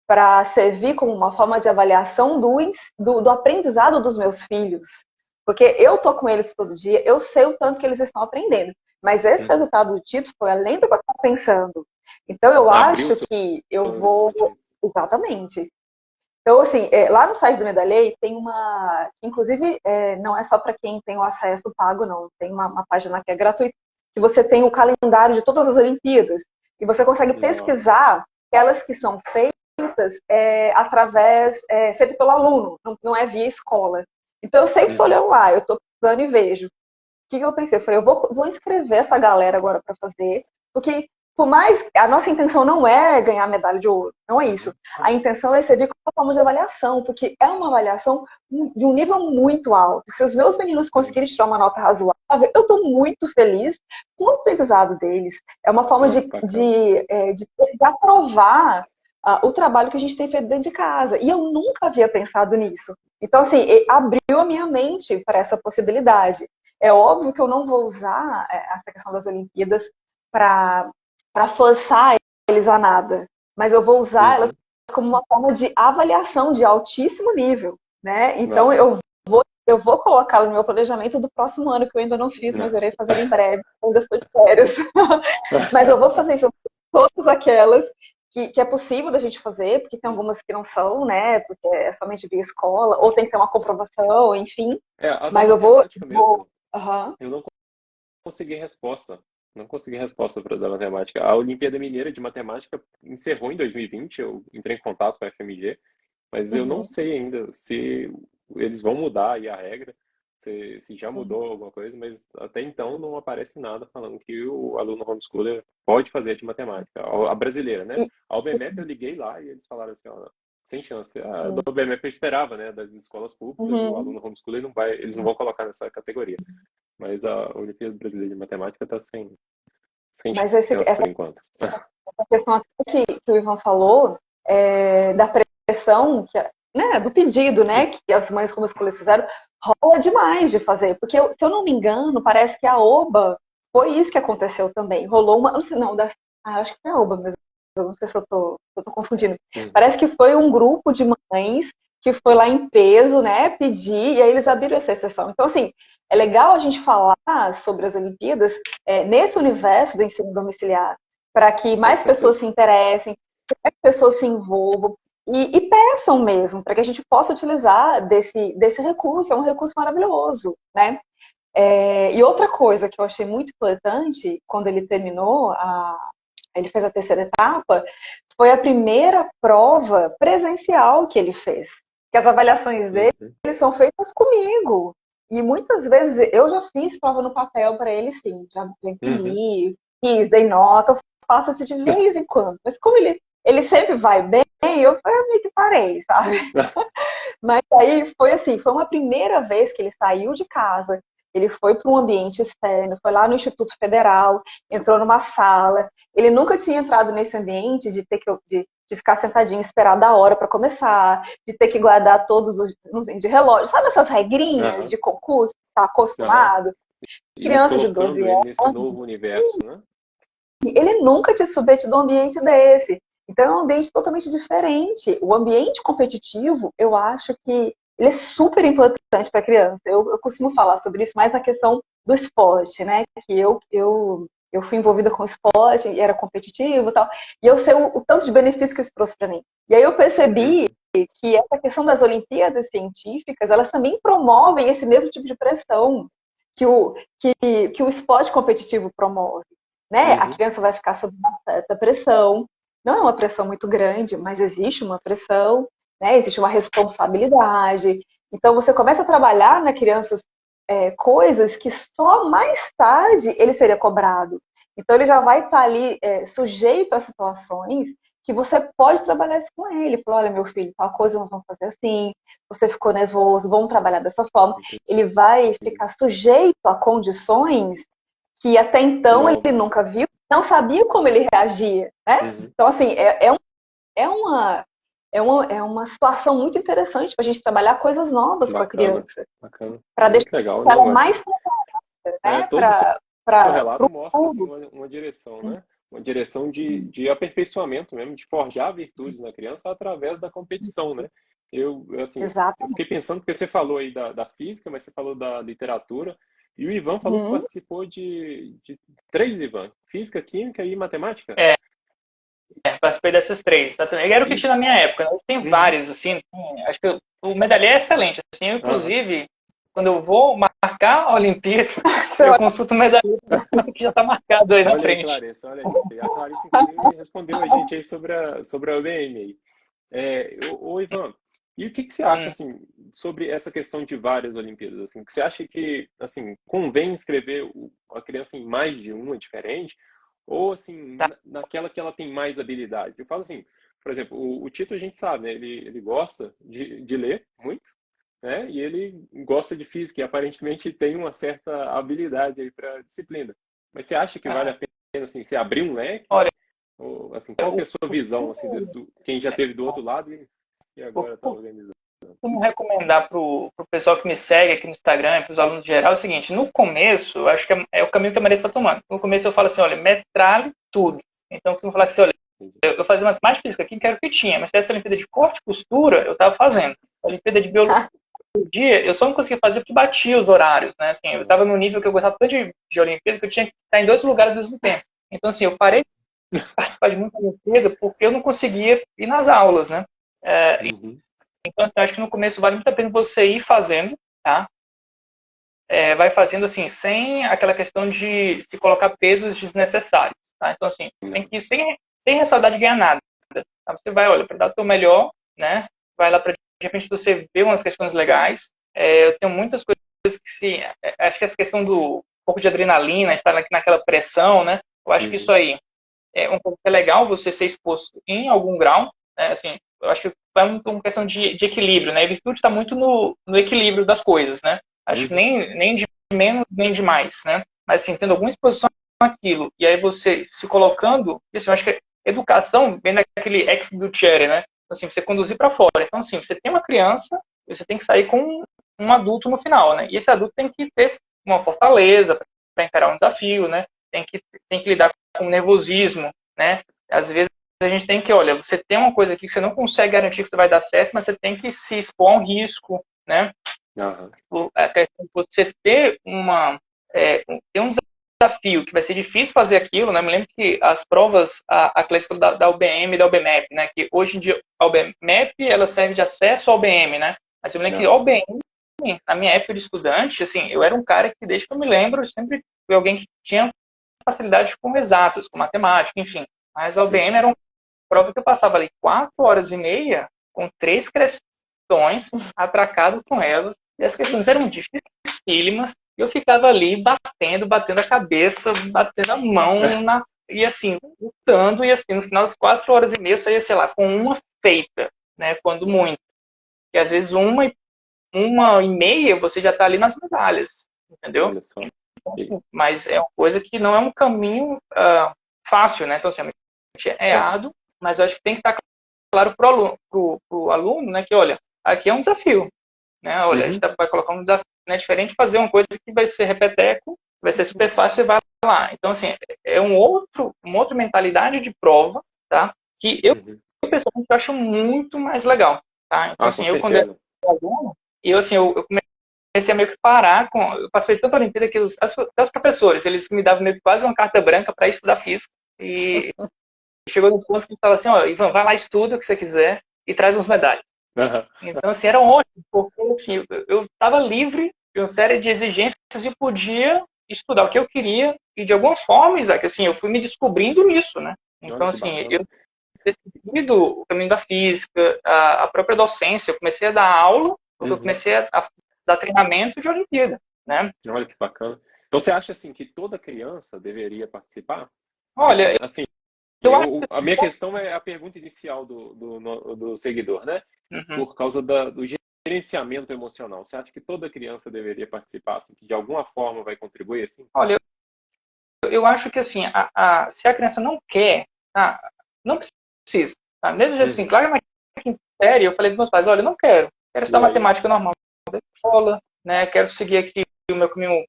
para servir como uma forma de avaliação do aprendizado dos meus filhos. Porque eu tô com eles todo dia, eu sei o tanto que eles estão aprendendo. Mas esse Uhum. resultado do título foi além do que eu estava pensando. Então eu Abriu o acho seu que eu vou. horizonte. Exatamente. Então, assim, lá no site do Medalhei tem uma. Inclusive, não é só para quem tem o acesso pago, não. Tem uma página que é gratuita, que você tem o calendário de todas as Olimpíadas. E você consegue Nossa. pesquisar aquelas que são feitas feito pelo aluno, não é via escola. Então, eu sempre estou Uhum. olhando lá, eu estou pesquisando e vejo. O que eu pensei? Eu falei, eu vou inscrever essa galera agora para fazer, porque por mais a nossa intenção não é ganhar medalha de ouro, não é isso. Uhum. A intenção é servir como forma de avaliação, porque é uma avaliação de um nível muito alto. Se os meus meninos Uhum. conseguirem tirar uma nota razoável, eu estou muito feliz com o aprendizado deles. É uma forma Nossa, bacana. de aprovar o trabalho que a gente tem feito dentro de casa. E eu nunca havia pensado nisso. Então, assim, abriu a minha mente para essa possibilidade. É óbvio que eu não vou usar essa questão das Olimpíadas para forçar eles a nada, mas eu vou usar elas Uhum. como uma forma de avaliação de altíssimo nível, né? Então Aham. eu vou colocá-lo no meu planejamento do próximo ano, que eu ainda não fiz, mas eu irei fazer em breve, ainda estou de férias. Mas eu vou fazer isso com todas aquelas que é possível da gente fazer, porque tem algumas que não são, né? Porque é somente via escola, ou tem que ter uma comprovação, enfim. A da Mas eu vou, matemática vou mesmo, uhum. eu não consegui resposta. Não consegui resposta para da matemática. A Olimpíada Mineira de Matemática encerrou em 2020. Eu entrei em contato com a FMG, mas eu não Uhum. sei ainda se eles vão mudar aí a regra, se já Uhum. mudou alguma coisa, mas até então não aparece nada falando que o aluno homeschooler pode fazer a de matemática. A brasileira, né? E, A UBMEP eu liguei lá e eles falaram assim, ó, sem chance. A da sim. UBMEP eu esperava, né? Das escolas públicas, o Uhum. aluno homeschooler não vai, eles não vão colocar nessa categoria. Mas a Olimpíada Brasileira de Matemática está sem Mas chance por enquanto. essa questão até que o Ivan falou, da pressão, né, do pedido, né, que as mães como escolhas fizeram, rola demais de fazer. Porque, se eu não me engano, parece que a OBA foi isso que aconteceu também. Rolou uma. Não sei, não, acho que foi a OBA mesmo. Eu não sei se eu tô confundindo. Uhum. Parece que foi um grupo de mães que foi lá em peso, né, pedir, e aí eles abriram essa exceção. Então, assim, é legal a gente falar sobre as Olimpíadas nesse universo do ensino domiciliar, para que Com mais pessoas certeza. se interessem, que mais pessoas se envolvam e peçam mesmo, para que a gente possa utilizar desse recurso. É um recurso maravilhoso, né? E outra coisa que eu achei muito importante, quando ele ele fez a terceira etapa, foi a primeira prova presencial que ele fez. Que as avaliações dele Uhum. são feitas comigo. E muitas vezes eu já fiz prova no papel para ele, sim. Já Uhum. imprimi, fiz, dei nota, eu faço isso de vez em quando. Mas como ele sempre vai bem, eu meio que parei, sabe? Mas aí foi assim, foi uma primeira vez que ele saiu de casa, Ele foi para um ambiente externo, foi lá no Instituto Federal, entrou numa sala. Ele nunca tinha entrado nesse ambiente de ter de ficar sentadinho, esperar da hora para começar, de ter que guardar todos os de relógio, sabe essas regrinhas Aham, de concurso, tá aham. acostumado? E Criança de 12 colocando ele nesse anos, novo universo, né? ele nunca te submete de um ambiente desse. Então é um ambiente totalmente diferente. O ambiente competitivo, eu acho que ele é super importante para a criança. Eu costumo falar sobre isso mais na questão do esporte, né? Que eu fui envolvida com esporte e era competitivo e tal. E eu sei o tanto de benefício que isso trouxe para mim. E aí eu percebi Uhum. que essa questão das Olimpíadas científicas, elas também promovem esse mesmo tipo de pressão que o esporte competitivo promove, né? A Uhum. criança vai ficar sob uma certa pressão, não é uma pressão muito grande, mas existe uma pressão, né? Existe uma responsabilidade. Então você começa a trabalhar na criança coisas que só mais tarde ele seria cobrado. Então ele já vai estar ali sujeito a situações que você pode trabalhar isso com ele. Falar, olha, meu filho, tal coisa nós vamos fazer assim, você ficou nervoso, vamos trabalhar dessa forma. Ele vai Entendi. ficar sujeito a condições que até então ele Novas. nunca viu, não sabia como ele reagia, né? Uhum. Então, assim, é uma, é uma situação muito interessante para a gente trabalhar coisas novas com a Bacana, criança, bacana. para deixar Muito legal. ela Não, mais né, todo o seu para relato o mostra assim, mundo. uma direção, né? Uma direção de aperfeiçoamento mesmo, de forjar virtudes na criança através da competição, né? Assim, eu Exatamente. fiquei pensando, porque você falou aí da física, mas você falou da literatura, e o Ivan falou que Uhum. participou de três, Ivan: física, química e matemática? Participei dessas três, exatamente. Era o que E, tinha na minha época, né? Tem uhum, várias, assim, acho que o medalhão é excelente, assim, eu, aham. inclusive, quando eu vou marcar a Olimpíada, Você eu olha, consulto o medalhão que já está marcado aí na Olha aí, frente. Clarissa, olha aí. A Clarissa, inclusive, respondeu a gente aí sobre a OBM aí. Ivan, e o que que você acha, Hum, assim, sobre essa questão de várias Olimpíadas, assim? Você acha que, assim, convém inscrever a criança em mais de uma diferente? Ou, assim, tá. naquela que ela tem mais habilidade? Eu falo assim, por exemplo, o Tito a gente sabe, né? Ele gosta de ler muito, né? E ele gosta de física e aparentemente tem uma certa habilidade aí para disciplina. Mas você acha que vale a Aham. pena, assim, você abrir um leque? Olha, Ou, assim, qual que é eu a sua visão, assim, quem já teve do outro lado e vou agora está organizando? costumo recomendar para o pessoal que me segue aqui no Instagram, para os alunos em geral, é o seguinte: no começo, eu acho que é o caminho que a Marisa está tomando. No começo eu falo assim, olha, metralhe tudo. Então eu costumo falar assim, olha, eu fazia matemática física aqui, que era o que tinha, mas se essa Olimpíada de corte e costura, eu estava fazendo. A Olimpíada de biologia, eu só não conseguia fazer porque batia os horários, né? Assim, eu estava no nível que eu gostava tanto de Olimpíada que eu tinha que estar em dois lugares ao mesmo tempo. Então, assim, eu parei de participar de muita Olimpíada porque eu não conseguia ir nas aulas, né? Uhum. Então, assim, eu acho que no começo vale muito a pena você ir fazendo, tá? Vai fazendo assim, sem aquela questão de se colocar pesos desnecessários, tá? Então, assim, tem Não. que ir sem responsabilidade de ganhar nada. Tá? Você vai, olha, para dar o teu melhor, né? Vai lá para, de repente, você ver umas questões legais. Eu tenho muitas coisas que se... acho que essa questão do pouco de adrenalina, estar naquela pressão, né? Eu acho que Uhum. isso aí é uma coisa que é legal você ser exposto em algum grau, né? Assim, eu acho que é uma questão de equilíbrio, né? A virtude está muito no equilíbrio das coisas, né? Acho que Uhum. nem de menos, nem de mais, né? Mas, assim, tendo alguma exposição àquilo, e aí você se colocando, assim, eu acho que educação vem daquele ex ducere, né? Assim, você conduzir para fora. Então, assim, você tem uma criança, você tem que sair com um adulto no final, né? E esse adulto tem que ter uma fortaleza para encarar um desafio, né? Tem que lidar com nervosismo, né? Às vezes a gente tem que, olha, você tem uma coisa aqui que você não consegue garantir que você vai dar certo, mas você tem que se expor a um risco, né? Aham. Até você ter um desafio que vai ser difícil fazer aquilo, né? Eu me lembro que as provas, a clássica da UBM e da UBMEP, né? Que hoje em dia a UBMEP ela serve de acesso ao UBM, né? Mas eu me lembro que a Aham. UBM, na minha época de estudante, assim, eu era um cara que desde que eu me lembro, eu sempre fui alguém que tinha facilidade com exatas, com matemática, enfim. Mas a UBM Uhum. era uma prova que eu passava ali 4 horas e meia com 3 questões, atracado com elas, e as questões eram dificílimas, e eu ficava ali batendo a cabeça, batendo a mão, e assim, lutando, e assim, no final das 4 horas e meia eu saía, sei lá, com uma feita, né, quando muito. E às vezes uma e meia você já está ali nas medalhas. entendeu? Olha só. Mas é uma coisa que não é um caminho fácil, né? Então, assim, é árduo, mas eu acho que tem que estar claro para o aluno, né, que, olha, aqui é um desafio, né? Olha, a gente vai colocar um desafio, né, diferente de fazer uma coisa que vai ser repeteco, vai ser super fácil e vai lá. Então, assim, é uma outra mentalidade de prova, tá? Que eu pessoalmente acho muito mais legal, tá? Então, assim, Com eu quando era certeza. aluno, eu comecei a meio que parar com... Eu participei de tanta Olimpíada que os professores, eles me davam meio que quase uma carta branca para estudar física. E chegou no ponto que estava assim, ó, Ivan, vai lá, estuda o que você quiser e traz uns medalhas. Então, assim, era ótimo, porque assim, eu estava livre de uma série de exigências e podia estudar o que eu queria e de alguma forma, Isaac, assim, eu fui me descobrindo nisso, né? Então, Olha que assim, bacana. eu decidido o caminho da física, a própria docência, eu comecei a dar aula, porque eu comecei a dar treinamento de Olimpíada, né? Olha que bacana. Então você acha assim que toda criança deveria participar? Olha, Assim, eu acho a minha questão é a pergunta inicial do seguidor, né? que Por causa do gerenciamento emocional. Você acha que toda criança deveria participar, assim, que de alguma forma vai contribuir, assim? olha, eu acho que assim, se a criança não quer, tá, não precisa. Tá? Mesmo jeito assim, claro, na quinta série eu falei para meus pais, olha, eu não quero estudar E aí? matemática normal da escola, né? Quero seguir aqui o meu caminho.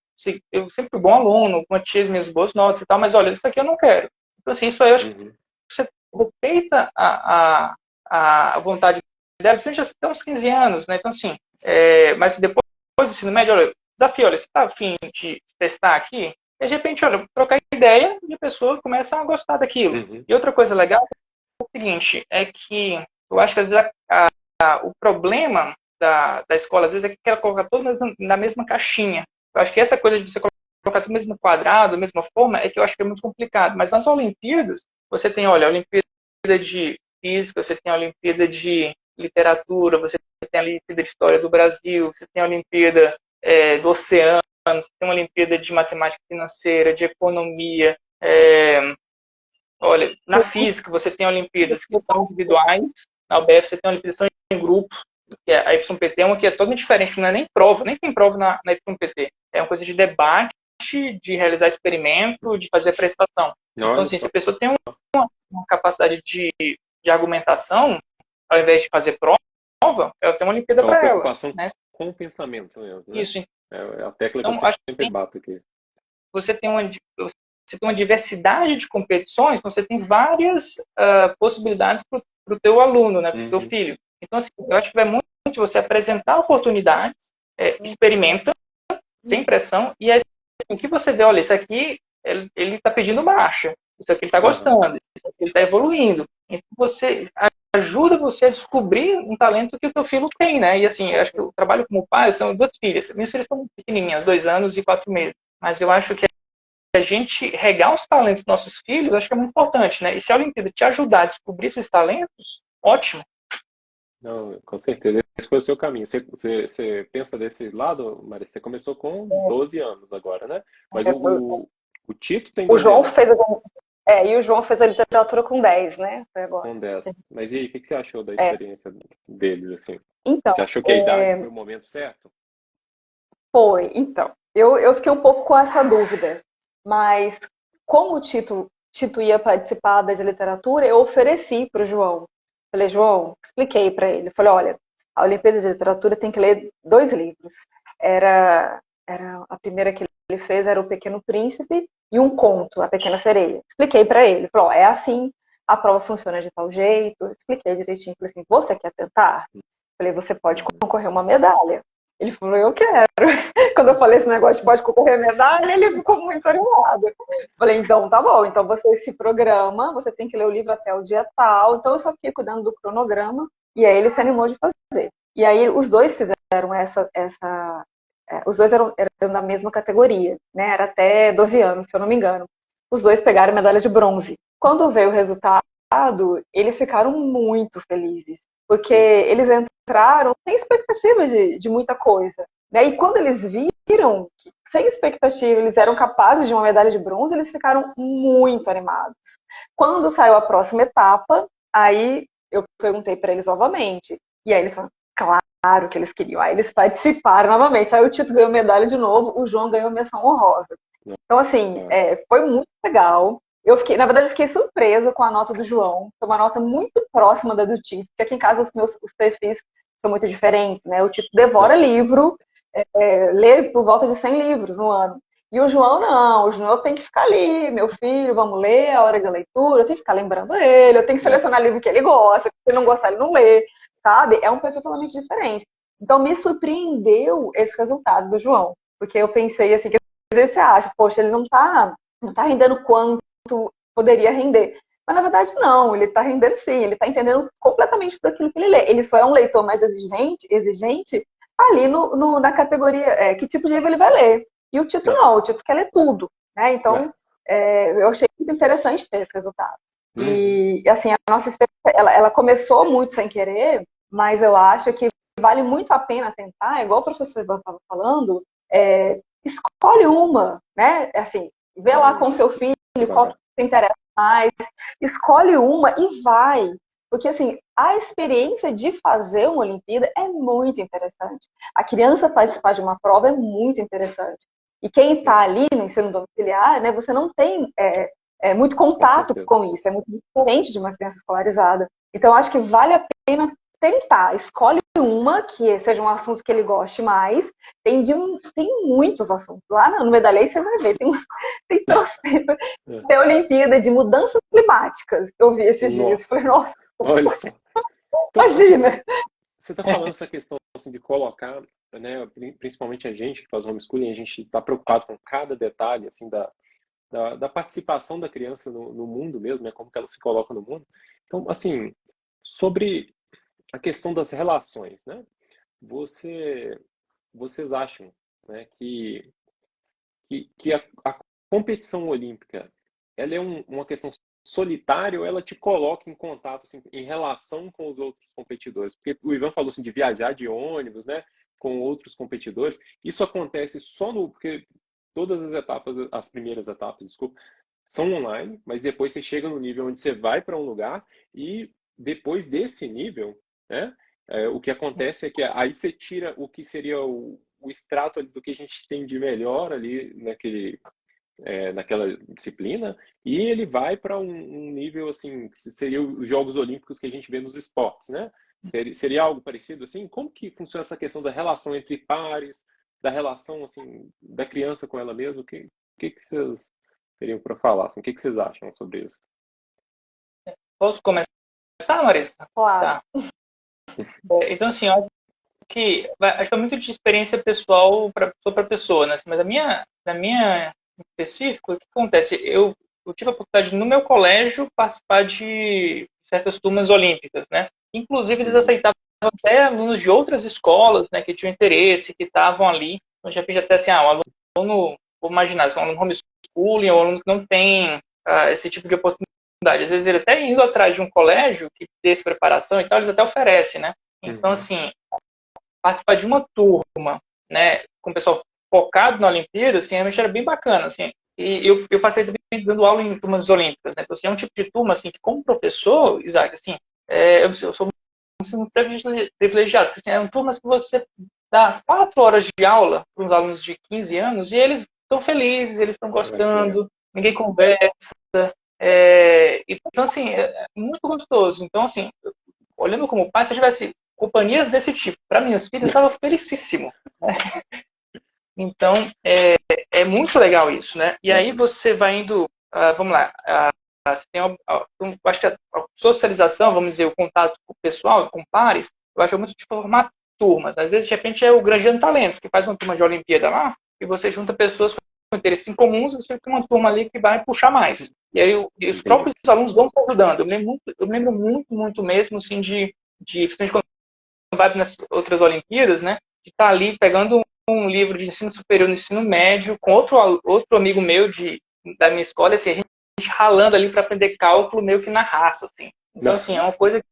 Eu sempre fui bom aluno, mantive as minhas boas notas e tal, mas olha, isso aqui eu não quero. Então, assim, isso aí eu acho que você respeita a vontade dela, principalmente até uns 15 anos, né? Então, assim, mas depois do ensino médio, olha, desafio, olha, você está afim de testar aqui? E, de repente, olha, trocar ideia e a pessoa começa a gostar daquilo. E outra coisa legal é o seguinte, é que eu acho que às vezes o problema da escola, às vezes, é que quer colocar todo mundo na mesma caixinha. Eu acho que essa coisa de você colocar tudo no mesmo quadrado, da mesma forma, é que eu acho que é muito complicado. Mas nas Olimpíadas, você tem, olha, a Olimpíada de Física, você tem a Olimpíada de Literatura, você tem a Olimpíada de História do Brasil, você tem a Olimpíada do Oceano, você tem uma Olimpíada de Matemática Financeira, de Economia. Olha, na Física, você tem Olimpíadas que são individuais, na UBF você tem Olimpíadas que são em grupo, que é a YPT é uma que é totalmente diferente, não é nem prova, nem tem prova na YPT. É uma coisa de debate, de realizar experimento, de fazer prestação. Então, assim, se a pessoa tem uma capacidade de argumentação, ao invés de fazer prova, ela tem uma Olimpíada para ela. Preocupação né? com o pensamento mesmo, né? Isso. É a tecla que Então, eu sempre bato aqui. Você tem uma diversidade de competições, então você tem várias possibilidades para o teu aluno, né, para o teu filho. Então, assim, eu acho que vai muito você apresentar oportunidades, experimenta, tem pressão, e aí, o que você vê, olha, isso aqui, ele está pedindo marcha, isso aqui ele está gostando, isso aqui ele está evoluindo. Então, você ajuda você a descobrir um talento que o teu filho tem, né? E assim, eu acho que eu trabalho como pai, eu tenho 2 filhas. Minhas filhas estão pequenininhas, 2 anos e 4 meses. Mas eu acho que a gente regar os talentos dos nossos filhos, acho que é muito importante, né? E se a Olimpíada te ajudar a descobrir esses talentos, ótimo. Não, com certeza. Esse foi o seu caminho. Você pensa desse lado, Maria? Você começou com 12 anos agora, né? Mas o Tito tem 12 João anos. E o João fez a literatura com 10, né? Foi agora. Com 10. Mas e aí, o que você achou da experiência deles, assim? Então, Você achou que a idade foi o momento certo? Foi, então. Eu fiquei um pouco com essa dúvida, mas como o Tito ia participar da de literatura, eu ofereci para o João. Falei, João, expliquei para ele. Falei, olha, a Olimpíada de Literatura tem que ler 2 livros. Era a primeira que ele fez era O Pequeno Príncipe e um conto, A Pequena Sereia. Expliquei para ele. Falei, é assim, a prova funciona de tal jeito. Expliquei direitinho. Falei assim, você quer tentar? Falei, você pode concorrer uma medalha. Ele falou, eu quero. Quando eu falei esse negócio de pode concorrer medalha, ele ficou muito animado. Falei, então tá bom, então você se programa, você tem que ler o livro até o dia tal. Então eu só fiquei cuidando do cronograma e aí ele se animou de fazer. E aí os dois fizeram os dois eram da mesma categoria, né? Era até 12 anos, se eu não me engano. Os dois pegaram medalha de bronze. Quando veio o resultado, eles ficaram muito felizes, porque eles entraram sem expectativa de muita coisa. Né? E quando eles viram que, sem expectativa, eles eram capazes de uma medalha de bronze, eles ficaram muito animados. Quando saiu a próxima etapa, aí eu perguntei para eles novamente. E aí eles falaram, o que eles queriam. Aí eles participaram novamente. Aí o Tito ganhou medalha de novo, o João ganhou menção honrosa. Então, assim, foi muito legal. Na verdade, eu fiquei surpresa com a nota do João. Foi uma nota muito próxima da do Tito, porque aqui em casa os perfis são muito diferentes, né? O Tito devora livro, lê por volta de 100 livros no ano. E o João não, o João tem que ficar ali, meu filho, vamos ler, a hora da leitura, eu tenho que ficar lembrando ele, eu tenho que selecionar livro que ele gosta, se ele não gostar, ele não lê, sabe? É um perfil totalmente diferente. Então, me surpreendeu esse resultado do João, porque eu pensei assim, que às vezes você acha, poxa, ele não tá rendendo quanto poderia render. Mas, na verdade, não, ele tá rendendo sim, ele tá entendendo completamente tudo aquilo que ele lê. Ele só é um leitor mais exigente ali na categoria, que tipo de livro ele vai ler. E o Tito não, o Tito quer ler tudo, né? Então, eu achei muito interessante ter esse resultado. E, assim, a nossa experiência, ela começou muito sem querer, mas eu acho que vale muito a pena tentar, igual o professor Ivan estava falando, escolhe uma, né? Assim, vê lá com o seu filho qual que te interessa mais, escolhe uma e vai. Porque, assim, a experiência de fazer uma Olimpíada é muito interessante. A criança participar de uma prova é muito interessante. E quem está ali no ensino domiciliar, né, você não tem muito contato com isso. É muito diferente de uma criança escolarizada. Então, acho que vale a pena tentar. Escolhe uma que seja um assunto que ele goste mais. Tem muitos assuntos. Lá no Medalhei você vai ver. Tem trocentas. Tem Olimpíada de mudanças climáticas. Eu vi esses dias. Falei, nossa. Olha só. Então, Imagina. Você está falando essa questão assim, de colocar, né, principalmente a gente que faz homeschooling, a gente está preocupado com cada detalhe assim, da participação da criança no mundo mesmo, né, como que ela se coloca no mundo. Então, assim, sobre a questão das relações, né? Vocês acham, né, que a competição olímpica ela é uma questão solitária ou ela te coloca em contato assim, em relação com os outros competidores? Porque o Ivan falou assim, de viajar de ônibus, né, com outros competidores. Isso acontece porque todas as etapas, as primeiras etapas, desculpa, são online, mas depois você chega no nível onde você vai para um lugar e depois desse nível, né, o que acontece é que aí você tira o que seria o extrato do que a gente tem de melhor ali naquela disciplina, e ele vai para um nível assim, que seria os Jogos Olímpicos que a gente vê nos esportes, né? Seria algo parecido assim? Como que funciona essa questão da relação entre pares, da relação assim da criança com ela mesma? O que vocês teriam para falar? Assim, o que vocês acham sobre isso? Posso começar, Marisa? Claro. Tá. Então, assim, eu acho que é muito de experiência pessoal para pessoa, né? Mas na minha em específico, o que acontece? Eu tive a oportunidade no meu colégio participar de certas turmas olímpicas, né? Inclusive, eles aceitavam até alunos de outras escolas, né, que tinham interesse, que estavam ali. Então, de repente, até assim, um aluno, vou imaginar, um aluno homeschooling, ou um aluno que não tem esse tipo de oportunidade. Às vezes, ele até indo atrás de um colégio que desse preparação e tal, eles até oferecem, né? Então, assim, participar de uma turma, né, com o pessoal focado na Olimpíada, assim, realmente era bem bacana, assim. E eu participei também dando aula em turmas olímpicas, né? Então, assim, é um tipo de turma, assim, que como professor, Isaac, assim, eu sou um privilegiado, porque, assim, é uma turma que você dá 4 horas de aula para uns alunos de 15 anos e eles estão felizes, eles estão gostando, ninguém conversa, então, assim, é muito gostoso. Então, assim, olhando como pai, se eu tivesse companhias desse tipo, para minhas filhas, eu estava felicíssimo, né? Então, é muito legal isso, né? E aí você vai indo, vamos lá, você tem, eu acho que a socialização, vamos dizer, o contato com o pessoal, com pares, eu acho muito de formar turmas. Às vezes, de repente, é o Granjando Talentos, que faz uma turma de Olimpíada lá, e você junta pessoas com interesses em comuns, você tem uma turma ali que vai puxar mais. E aí os próprios alunos vão te ajudando. Eu lembro muito mesmo, assim, principalmente quando vai nas outras Olimpíadas, né, de estar ali pegando um livro de ensino superior no ensino médio com outro amigo meu da minha escola, assim, a gente ralando ali para aprender cálculo meio que na raça, assim. Então, assim, é uma coisa que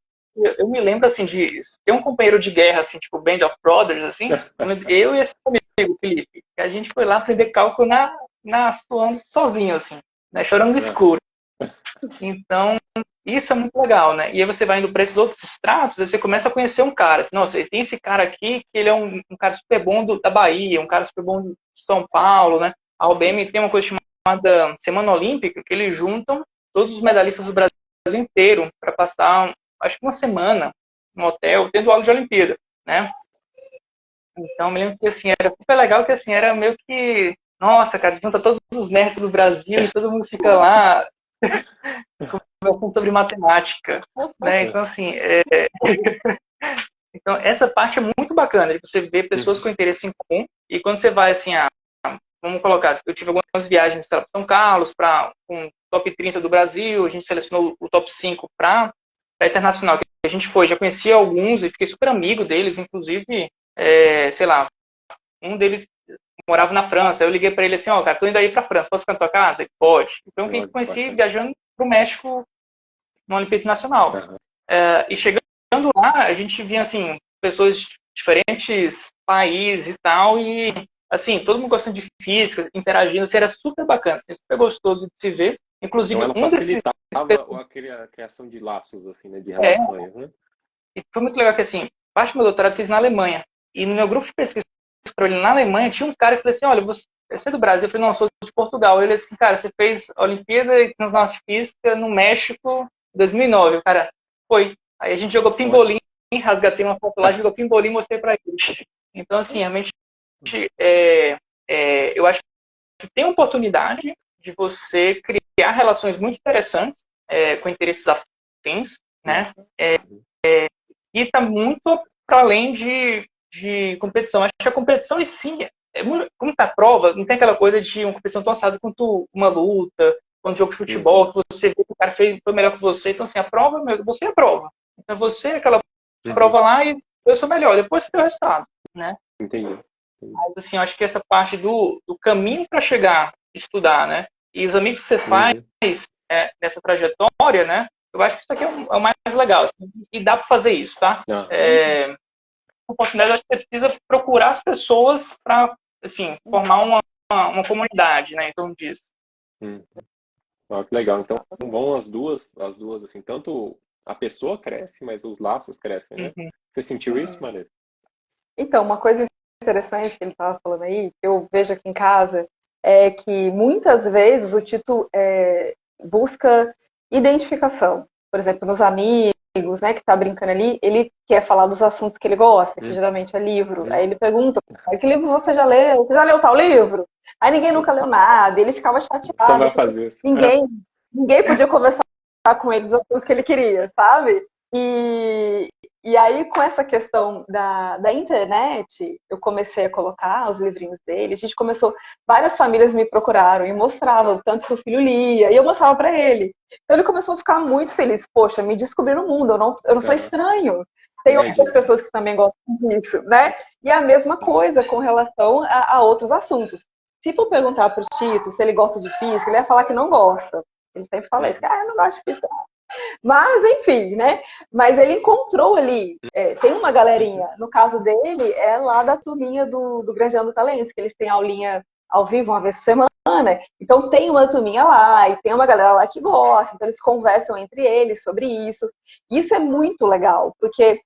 eu me lembro, assim, de ter um companheiro de guerra, assim, tipo Band of Brothers, assim, eu e esse amigo, Felipe, que a gente foi lá aprender cálculo suando sozinho, assim, né, chorando no escuro. Então, isso é muito legal, né? E aí você vai indo para esses outros estratos, aí você começa a conhecer um cara. Assim, nossa, tem esse cara aqui que ele é um cara super bom da Bahia, um cara super bom de São Paulo, né? A UBM tem uma coisa chamada Semana Olímpica, que eles juntam todos os medalhistas do Brasil inteiro para passar, acho que uma semana no hotel, tendo aula de Olimpíada, né? Então, me lembro que, assim, era super legal, que, assim, era meio que, nossa, cara, junta todos os nerds do Brasil e todo mundo fica lá conversando sobre matemática, né? Então, assim, então, essa parte é muito bacana, de você ver pessoas com interesse em comum, e quando você vai, assim, vamos colocar, eu tive algumas viagens para São Carlos, para um top 30 do Brasil, a gente selecionou o top 5 para internacional, que a gente foi, já conhecia alguns, e fiquei super amigo deles, inclusive, sei lá, um deles morava na França, eu liguei para ele assim, ó, cara, tô indo aí para França, posso ficar na tua casa? Ele, pode. Então, eu conheci viajando para o México no Olimpíada Nacional. E chegando lá, a gente via, assim, pessoas de diferentes países e tal, e, assim, todo mundo gostando de física, interagindo, assim, era super bacana, assim, super gostoso de se ver. Inclusive, Então ela facilitava a criação de laços, assim, né, de relações, né? E foi muito legal que, assim, parte do meu doutorado eu fiz na Alemanha, e no meu grupo de pesquisa para ele na Alemanha, tinha um cara que falou assim, olha, você é do Brasil? Eu falei, não, sou de Portugal. Ele assim, cara, você fez a Olimpíada e Transnacional de Física no México em 2009. O cara, foi. Aí a gente jogou pimbolim, rasgatei uma foto lá, jogou pimbolim e mostrei para ele. Então, assim, realmente, eu acho que tem oportunidade de você criar relações muito interessantes com interesses afins, né? E está muito para além de competição. Acho que a competição em si, como tá a prova, não tem aquela coisa de uma competição tão assada quanto uma luta, quanto um jogo de futebol, que você vê que o cara foi melhor que você. Então, assim, a prova, você é a prova. Então, você é aquela prova lá e eu sou melhor. Depois você tem o resultado, né? Entendi. Mas, assim, eu acho que essa parte do caminho para chegar, estudar, né? E os amigos que você faz nessa trajetória, né? Eu acho que isso aqui é o mais legal. Assim, e dá para fazer isso, tá? Oportunidade, acho que você precisa procurar as pessoas para, assim, formar uma comunidade, né, em torno disso. Que legal. Então, vão as duas, assim, tanto a pessoa cresce, mas os laços crescem, né? Você sentiu isso, Maria? Então, uma coisa interessante que ele estava falando aí, que eu vejo aqui em casa, é que muitas vezes o Tito busca identificação. Por exemplo, nos amigos, né, que está brincando ali, ele quer falar dos assuntos que ele gosta, que geralmente é livro. Aí ele pergunta, que livro você já leu? Você já leu tal livro? Aí ninguém nunca leu nada, ele ficava chateado. Só vai fazer isso. Ninguém podia conversar com ele dos assuntos que ele queria, sabe? E aí, com essa questão da internet, eu comecei a colocar os livrinhos dele. A gente começou, várias famílias me procuraram e mostravam o tanto que o filho lia, e eu mostrava para ele. Então ele começou a ficar muito feliz. Poxa, me descobri no mundo, eu não sou estranho. Tem outras pessoas que também gostam disso, né? E a mesma coisa com relação a outros assuntos. Se for perguntar para o Tito se ele gosta de física, ele ia falar que não gosta. Ele sempre fala isso, eu não gosto de física. Mas, enfim, né? Mas ele encontrou ali, tem uma galerinha, no caso dele, é lá da turminha do Grangeando Talentos, que eles têm aulinha ao vivo uma vez por semana, então tem uma turminha lá, e tem uma galera lá que gosta, então eles conversam entre eles sobre isso. Isso é muito legal, porque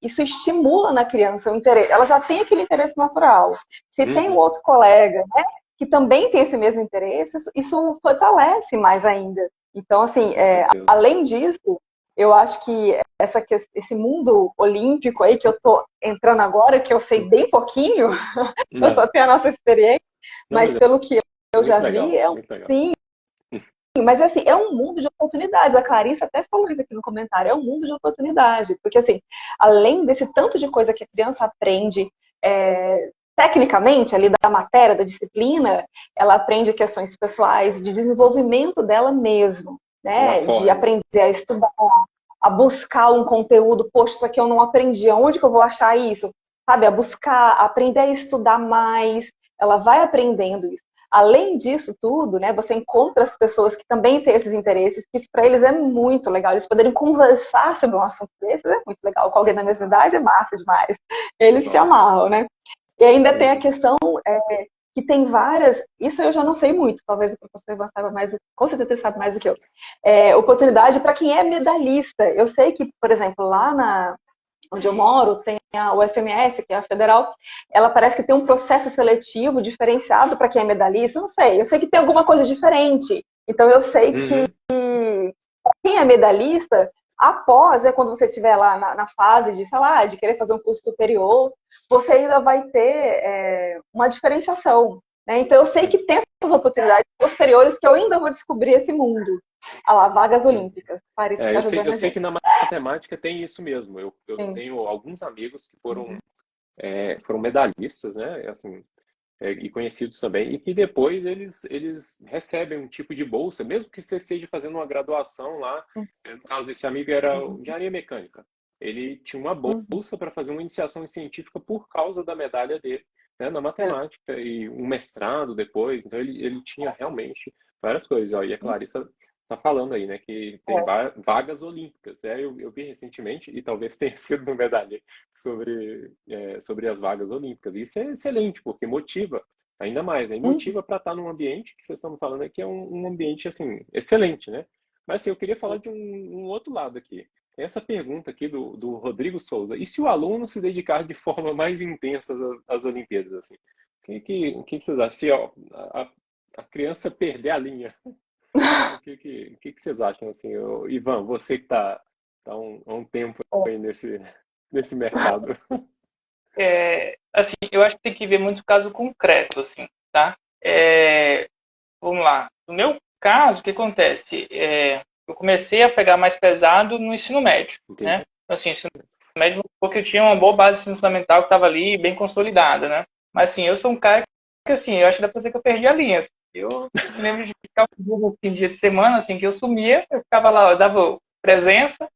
isso estimula na criança o interesse, ela já tem aquele interesse natural. Se tem um outro colega, né, que também tem esse mesmo interesse, isso fortalece mais ainda. Então, assim, além disso, eu acho que esse mundo olímpico aí que eu tô entrando agora, que eu sei bem pouquinho, eu só tenho a nossa experiência, mas pelo que eu já vi, sim. Mas, assim, é um mundo de oportunidades. A Clarice até falou isso aqui no comentário, é um mundo de oportunidade. Porque, assim, além desse tanto de coisa que a criança aprende tecnicamente, ali da matéria, da disciplina, ela aprende questões pessoais, de desenvolvimento dela mesmo, né? De aprender a estudar, a buscar um conteúdo. Poxa, isso aqui eu não aprendi, onde que eu vou achar isso? Sabe, a buscar, aprender a estudar mais, ela vai aprendendo isso. Além disso tudo, né, você encontra as pessoas que também têm esses interesses, que isso para eles é muito legal. Eles poderem conversar sobre um assunto desses é muito legal. Com alguém da mesma idade é massa demais. Eles se amarram, né? E ainda tem a questão que tem várias, isso eu já não sei muito, talvez o professor Ivan saiba mais, com certeza ele sabe mais do que eu, oportunidade para quem é medalhista. Eu sei que, por exemplo, onde eu moro, tem a UFMS, que é a federal, ela parece que tem um processo seletivo diferenciado para quem é medalhista, não sei, eu sei que tem alguma coisa diferente. Então eu sei que quem é medalhista, após, quando você estiver lá na fase de, sei lá, de querer fazer um curso superior, você ainda vai ter uma diferenciação. Né? Então eu sei que tem essas oportunidades posteriores que eu ainda vou descobrir esse mundo. Olha lá, vagas olímpicas. Paris tá ajudando Eu a sei que gente. na matemática tem isso mesmo. Eu Sim. tenho alguns amigos que foram medalhistas, né? Assim, e conhecidos também, e que depois eles recebem um tipo de bolsa, mesmo que você esteja fazendo uma graduação lá. No caso desse amigo era engenharia mecânica. Ele tinha uma bolsa para fazer uma iniciação científica por causa da medalha dele, né, na matemática, e um mestrado depois. Então ele tinha realmente várias coisas. Ó, e a Clarissa está falando aí, né, que tem vagas olímpicas. Eu vi recentemente, e talvez tenha sido no medalha, sobre as vagas olímpicas. Isso é excelente, porque motiva ainda mais, né? E motiva para estar num ambiente que vocês estão falando aqui, é um ambiente, assim, excelente, né? Mas, assim, eu queria falar de um outro lado aqui. Tem essa pergunta aqui do Rodrigo Souza. E se o aluno se dedicar de forma mais intensa às Olimpíadas, assim? O que vocês acham? Se ó, a criança perder a linha, o que vocês acham, assim? Ivan, você que está há um tempo aí nesse mercado. Assim, eu acho que tem que ver muito caso concreto, assim, tá? Vamos lá. No meu caso, o que acontece? Eu comecei a pegar mais pesado no ensino médio, Entendi. né? Assim, ensino médio, porque eu tinha uma boa base de ensino fundamental que estava ali, bem consolidada, né? Mas, assim, eu sou um cara que, assim, eu acho que dá pra dizer que eu perdi a linha. Assim. Eu me lembro de ficar uns dias, assim, dia de semana, assim, que eu sumia, eu ficava lá, eu dava presença,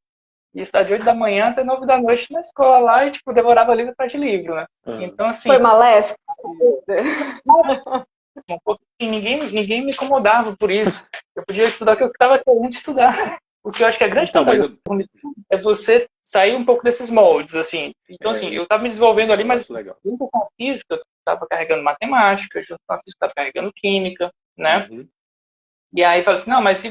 e estava de 8 da manhã até 9 da noite na escola lá e, tipo, devorava livro atrás de livro, né? Então, assim, Foi maléfico? um pouco assim, ninguém me incomodava por isso. Eu podia estudar o que eu estava querendo estudar. O que eu acho que a grande Então, mas vantagem é você sair um pouco desses moldes, assim. Então, assim, eu estava me desenvolvendo isso ali, eu mas acho legal. junto com a física, eu estava carregando matemática, junto com a física, eu estava carregando química, né? Uhum. E aí, falei assim, não, mas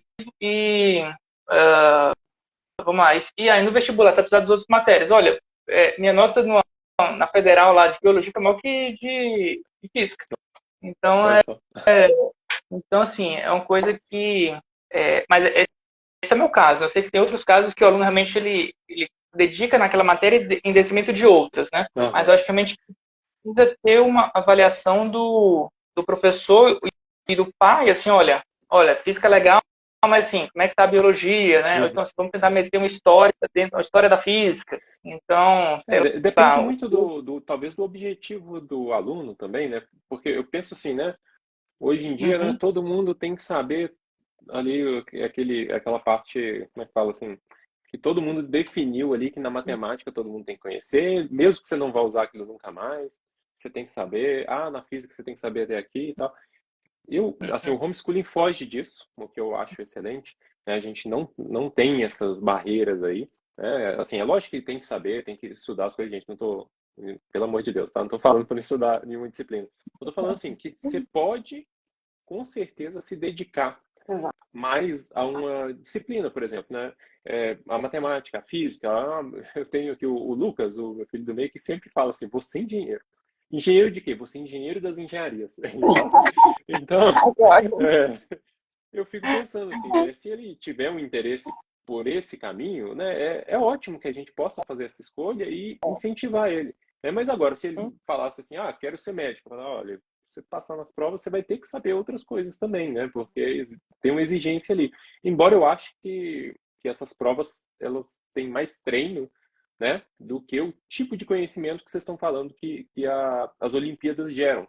vamos lá, e aí no vestibular, você vai precisar das outras matérias. Olha, minha nota na federal lá de biologia foi maior que de física. Então, Olha só. assim, é uma coisa que... mas esse é o meu caso. Eu sei que tem outros casos que o aluno realmente ele dedica naquela matéria em detrimento de outras, né? Mas eu Uhum. acho que realmente precisa ter uma avaliação do professor e do pai, assim, olha, física é legal, mas assim, como é que tá a biologia, né? Uhum. Então, assim, vamos tentar meter uma história dentro, uma história da física. Então, sei Depende lá, muito talvez do objetivo do aluno também, né? Porque eu penso assim, né? Hoje em dia, né, uhum, todo mundo tem que saber ali aquela parte, como é que fala assim, que todo mundo definiu ali que na matemática todo mundo tem que conhecer, mesmo que você não vá usar aquilo nunca mais, você tem que saber, na física você tem que saber até aqui e tal. Assim, o homeschooling foge disso, o que eu acho excelente, né? A gente não tem essas barreiras aí, né? Assim, é lógico que tem que saber, tem que estudar as coisas, gente, não tô, pelo amor de Deus, tá? Não tô falando para não estudar nenhuma disciplina. Eu tô falando assim, que você pode, com certeza, se dedicar Exato. mais a uma disciplina, por exemplo, né? A matemática, a física. Eu tenho aqui o Lucas, o meu filho do meio, que sempre fala assim: você é engenheiro. Engenheiro de quê? Você é engenheiro das engenharias. Ele fala assim. Então, é, eu fico pensando assim, né? Se ele tiver um interesse por esse caminho, né? É ótimo que a gente possa fazer essa escolha e incentivar ele. Mas agora, se ele falasse assim, quero ser médico, eu falar, olha, você passar nas provas, você vai ter que saber outras coisas também, né? Porque tem uma exigência ali. Embora eu ache que essas provas, elas têm mais treino, né? Do que o tipo de conhecimento que vocês estão falando que as Olimpíadas geram,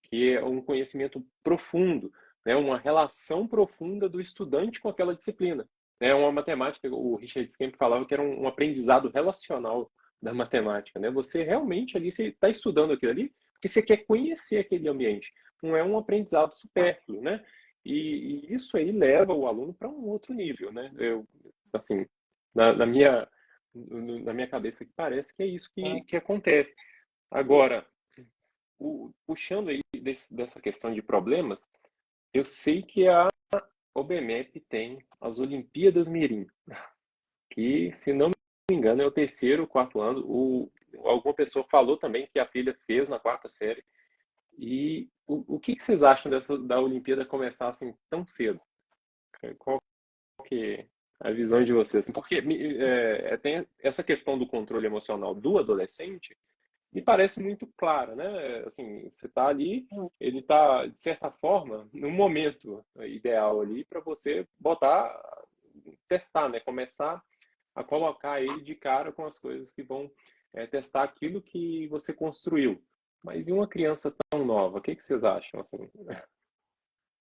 que é um conhecimento profundo, né? Uma relação profunda do estudante com aquela disciplina. É uma matemática, o Richard Skamp falava que era um aprendizado relacional da matemática, né? Você realmente ali você está estudando aquilo ali porque você quer conhecer aquele ambiente. Não é um aprendizado supérfluo, né? E isso aí leva o aluno para um outro nível, né? Assim, na minha cabeça que parece que é isso que acontece. Agora, puxando aí dessa questão de problemas, eu sei que a OBMEP tem as Olimpíadas Mirim, que, se não me engano, é o terceiro, quarto ano. Alguma pessoa falou também que a filha fez na quarta série. E o que vocês acham da Olimpíada começar assim tão cedo? Qual que é a visão de vocês? Porque tem essa questão do controle emocional do adolescente, me parece muito clara, né? Assim, você está ali, ele está, de certa forma, no momento ideal ali para você testar, né? Começar a colocar ele de cara com as coisas que vão testar aquilo que você construiu. Mas e uma criança tão nova? O que vocês acham? Assim?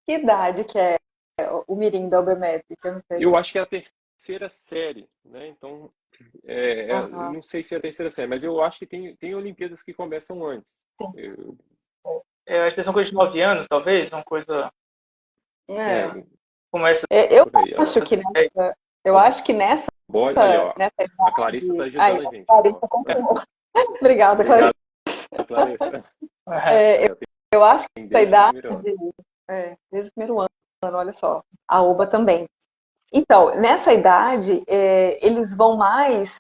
Que idade que é o mirim da OBMEP? Que eu não sei. Eu acho que é a terceira série, né? Então, Aham. não sei se é a terceira série, mas eu acho que tem Olimpíadas que começam antes. Acho que são coisas de 9 anos, talvez, uma coisa É. começa Eu por aí. acho que nessa, eu acho que nessa, Aí, ó, nessa a Clarissa está idade. ajudando Aí, a gente. Clarissa confirmou. Obrigada, Clarissa. Obrigado, Clarissa. Eu acho que essa Desde o idade, primeiro ano. desde o primeiro ano, olha só, a OBA também. Então, nessa idade, eles vão mais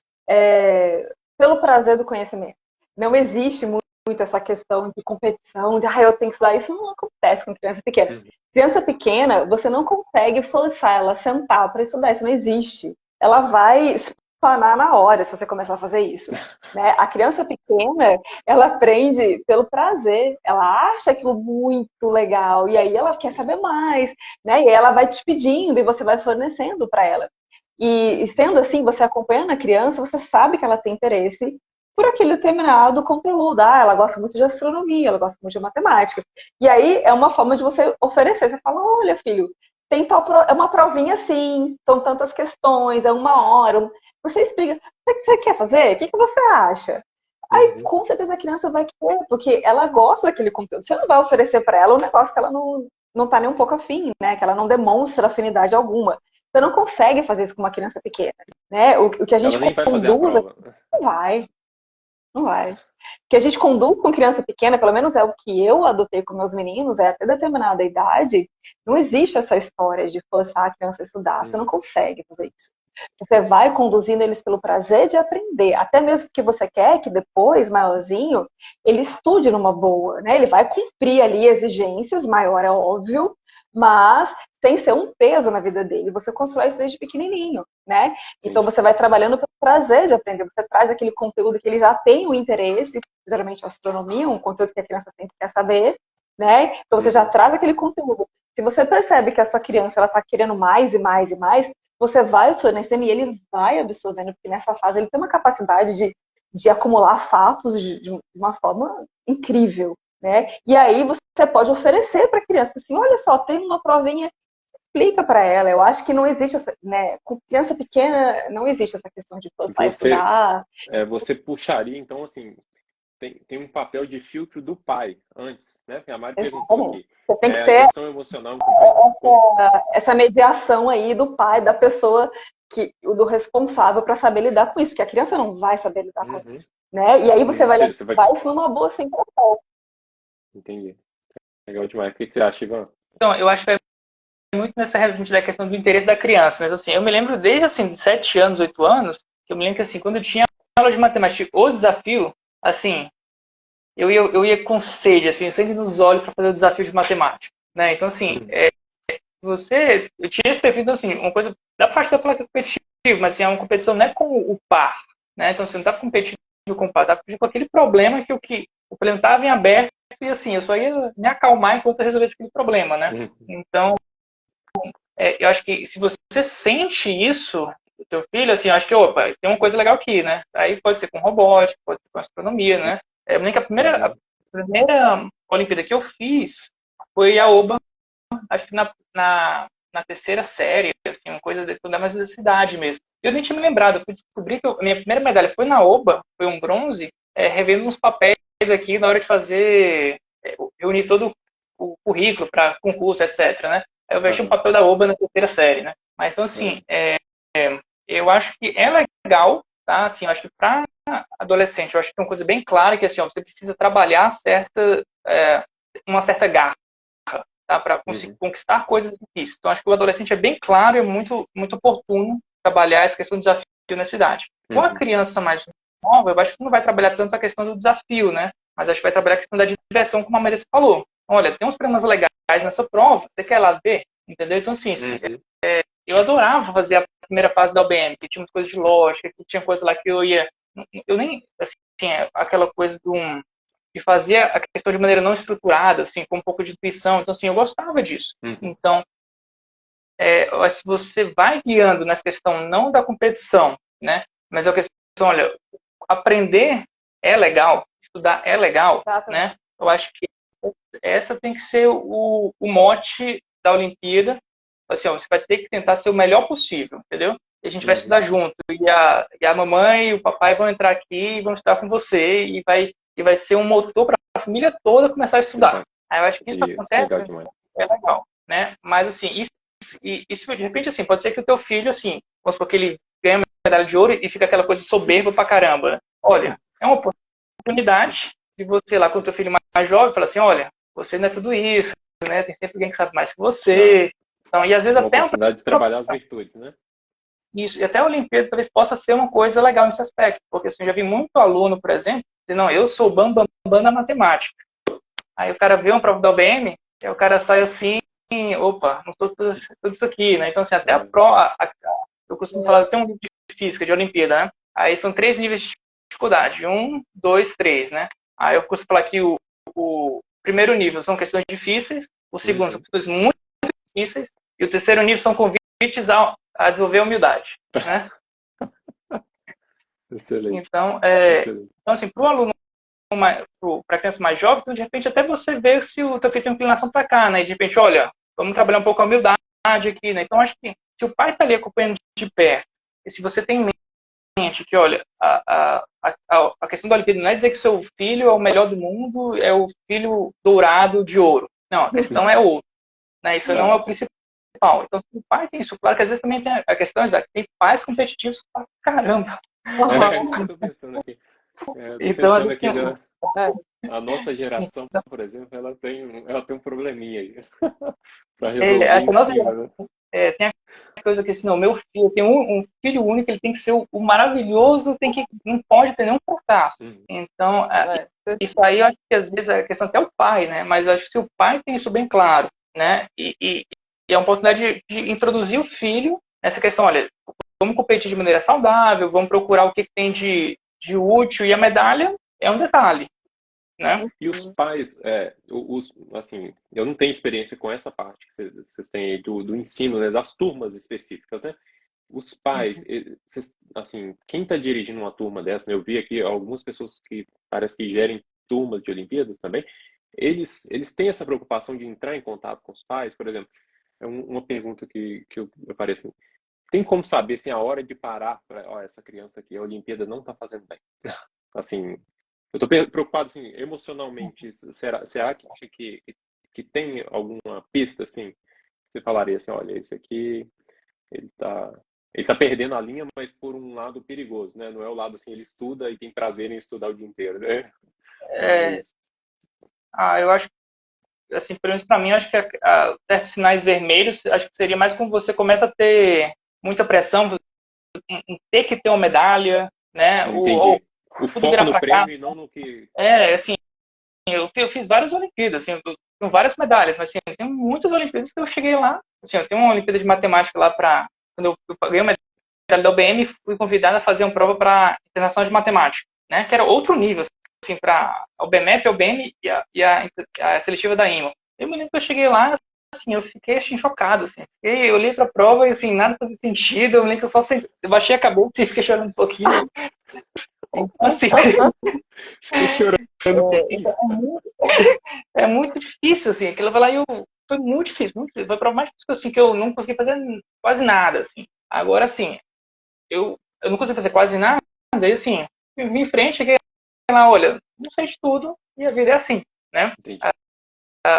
pelo prazer do conhecimento. Não existe muito essa questão de competição, de eu tenho que estudar. Isso não acontece com criança pequena. Uhum. Criança pequena, você não consegue forçar ela a sentar para estudar, isso não existe. Ela vai espanar na hora se você começar a fazer isso. Né? A criança pequena, ela aprende pelo prazer, ela acha aquilo muito legal, e aí ela quer saber mais, né? E ela vai te pedindo e você vai fornecendo para ela. E sendo assim, você acompanhando a criança, você sabe que ela tem interesse por aquele determinado conteúdo. Ela gosta muito de astronomia, ela gosta muito de matemática. E aí é uma forma de você oferecer. Você fala, olha, filho, tem é uma provinha assim, são tantas questões, é 1 hora. Você explica, o que você quer fazer? O que você acha? Aí, com certeza, a criança vai querer, porque ela gosta daquele conteúdo. Você não vai oferecer para ela um negócio que ela não tá nem um pouco afim, né? Que ela não demonstra afinidade alguma. Você não consegue fazer isso com uma criança pequena, né? O que a gente Ela nem vai fazer a conduz, prova. não vai. Não vai. O que a gente conduz com criança pequena, pelo menos é o que eu adotei com meus meninos, é até determinada idade, não existe essa história de forçar a criança a estudar. Você não consegue fazer isso. Você vai conduzindo eles pelo prazer de aprender, até mesmo porque você quer que depois, maiorzinho, ele estude numa boa, né? Ele vai cumprir ali exigências, maior é óbvio, mas sem ser um peso na vida dele. Você constrói isso desde pequenininho, né? Então você vai trabalhando pelo prazer de aprender. Você traz aquele conteúdo que ele já tem o interesse, geralmente astronomia, um conteúdo que a criança sempre quer saber, né? Então você já traz aquele conteúdo. Se você percebe que a sua criança ela está querendo mais e mais e mais, você vai fornecendo e ele vai absorvendo, porque nessa fase ele tem uma capacidade de acumular fatos de uma forma incrível, né? E aí você pode oferecer para a criança, assim, olha só, tem uma provinha, explica para ela. Eu acho que não existe, né? Com criança pequena não existe essa questão de forçar a estudar. Você puxaria, então, assim, tem um papel de filtro do pai antes, né? Porque a Mari perguntou aqui. Você tem que a ter questão emocional. essa mediação aí do pai, da pessoa do responsável para saber lidar com isso, porque a criança não vai saber lidar com isso, né? E aí você vai levar isso numa boa sem propósito. Entendi. Legal demais. O que você acha, Ivan? Então, eu acho que é muito nessa da questão do interesse da criança, né? Assim, eu me lembro desde, assim, de 7 anos, 8 anos, que eu me lembro que, assim, quando eu tinha aula de matemática, o desafio, assim, eu ia com sede, assim, sangue nos olhos para fazer o desafio de matemática, né? Então, assim, eu tinha esse perfil, então, assim, uma coisa, da parte da placa competitiva, mas, assim, é uma competição não é com o par, né? Então, você não estava competindo com o par, estava competindo com aquele problema que o problema estava em aberto e, assim, eu só ia me acalmar enquanto eu resolvesse aquele problema, né? Então, eu acho que se você sente isso do teu filho, assim, eu acho que, opa, tem uma coisa legal aqui, né? Aí pode ser com robótica, pode ser com astronomia, né? Eu lembro que a primeira Olimpíada que eu fiz foi a OBA, acho que na terceira série, assim, uma coisa da mais universidade mesmo. Eu nem tinha me lembrado, eu fui descobrir que a minha primeira medalha foi na OBA, foi um bronze, revendo uns papéis aqui na hora de fazer, reunir todo o currículo para concurso, etc, né? Eu vesti um papel da OBA na terceira série, né? Mas, então, assim, eu acho que é legal, tá? Assim, eu acho que para adolescente, eu acho que é uma coisa bem clara que assim, ó, você precisa trabalhar uma certa garra, tá, para conseguir conquistar coisas difíceis. Então, acho que o adolescente é bem claro e é muito, muito oportuno trabalhar essa questão do desafio na cidade. Com a criança mais nova, eu acho que você não vai trabalhar tanto a questão do desafio, né? Mas acho que vai trabalhar a questão da diversão, como a Maria falou. Olha, tem uns problemas legais nessa prova, você quer lá ver? Entendeu? Então, assim, eu adorava fazer a primeira fase da UBM, que tinha muita coisa de lógica, que tinha coisa lá que eu nem, assim, aquela coisa de fazer a questão de maneira não estruturada, assim, com um pouco de intuição. Então, assim, eu gostava disso. Então, eu acho que você vai guiando nessa questão não da competição, né? Mas a questão, olha, aprender é legal, estudar é legal, né? Eu acho que essa tem que ser o mote da Olimpíada. Assim, ó, você vai ter que tentar ser o melhor possível, entendeu? E a gente vai estudar junto. E a mamãe e o papai vão entrar aqui e vão estudar com você e vai ser um motor para a família toda começar a estudar. Aí eu acho que isso acontece, é legal, né? Mas, assim, isso de repente, assim, pode ser que o teu filho, assim, vamos supor que ele ganha uma medalha de ouro e fica aquela coisa soberba pra caramba, né? Olha, é uma oportunidade de você lá com o teu filho mais jovem falar assim, olha, você não é tudo isso, né? Tem sempre alguém que sabe mais que você. Então, e às vezes uma até oportunidade de trabalhar as virtudes, né? Isso, e até a Olimpíada talvez possa ser uma coisa legal nesse aspecto, porque assim, eu já vi muito aluno, por exemplo, dizer, não, eu sou o bam na matemática. Aí o cara vê uma prova da OBM, e o cara sai assim, opa, não sou tudo isso aqui, né? Então, assim, até a prova, eu costumo falar, tem um livro de física, de Olimpíada, né? Aí são 3 níveis de dificuldade, 1, 2, 3, né? Aí eu costumo falar que o primeiro nível são questões difíceis, o segundo são questões muito difíceis, e o terceiro nível são convites a desenvolver a humildade, né? Excelente. Então, Excelente. então assim, para o aluno, para a criança mais jovem, então, de repente até você vê se o teu filho tem inclinação para cá, né? E de repente, olha, vamos trabalhar um pouco a humildade aqui, né? Então, acho que se o pai está ali acompanhando de perto, e se você tem em mente que, olha, a questão da Olimpíada não é dizer que seu filho é o melhor do mundo, é o filho dourado de ouro. Não, a questão é outra, né? Isso não é o principal. Então, se o pai tem isso, claro que às vezes também tem a questão, Isaac, tem pais competitivos pra caramba. Isso que eu tô pensando aqui. Então, pensando aqui a nossa geração, por exemplo, ela tem um probleminha aí para resolver em cima, né? Tem a coisa que assim, não, meu filho, eu tenho um filho único, ele tem que ser o maravilhoso, não pode ter nenhum fracasso. Então, isso aí eu acho que às vezes é questão até o pai, né? Mas eu acho que se o pai tem isso bem claro, né? E é uma oportunidade de introduzir o filho nessa questão, olha, vamos competir de maneira saudável, vamos procurar o que tem de útil, e a medalha é um detalhe, né? E os pais, assim, eu não tenho experiência com essa parte que vocês têm aí do ensino, né, das turmas específicas, né? Os pais, assim, quem está dirigindo uma turma dessa, né, eu vi aqui algumas pessoas que parece que gerem turmas de Olimpíadas também, eles têm essa preocupação de entrar em contato com os pais, por exemplo. É uma pergunta que eu apareci. Assim, tem como saber se a hora de parar, essa criança aqui, a Olimpíada não está fazendo bem? Assim, eu estou preocupado assim, emocionalmente. Será que tem alguma pista assim? Você falaria assim, olha, esse aqui ele tá perdendo a linha, mas por um lado perigoso, né? Não é o lado assim, ele estuda e tem prazer em estudar o dia inteiro, né? Eu acho assim, pelo menos para mim, acho que certos sinais vermelhos, acho que seria mais quando você começa a ter muita pressão em ter que ter uma medalha, né? Entendi. O foco no prêmio e não no que... assim, eu fiz várias Olimpíadas, assim, eu tenho várias medalhas, mas assim, eu tenho muitas Olimpíadas que eu cheguei lá, assim, eu tenho uma Olimpíada de Matemática lá quando eu ganhei uma medalha da UBM, fui convidado a fazer uma prova para Internacional de Matemática, né? Que era outro nível, assim, para o BMEP, a UBM e a seletiva da IMA. Eu me lembro que eu cheguei lá, assim, eu fiquei assim, chocado, assim. Eu olhei para a prova e, assim, nada fazia sentido. Eu me lembro que eu baixei a cabeça e fiquei chorando um pouquinho. Então, assim... Fiquei chorando um pouquinho. É muito difícil, assim. Aquilo vai lá foi muito difícil, muito difícil. Foi a prova mais difícil, assim, que eu não consegui fazer quase nada, assim. Agora, assim, eu não consegui fazer quase nada, e, assim, eu vim em frente, cheguei lá, olha, não sei de tudo, e a vida é assim, né?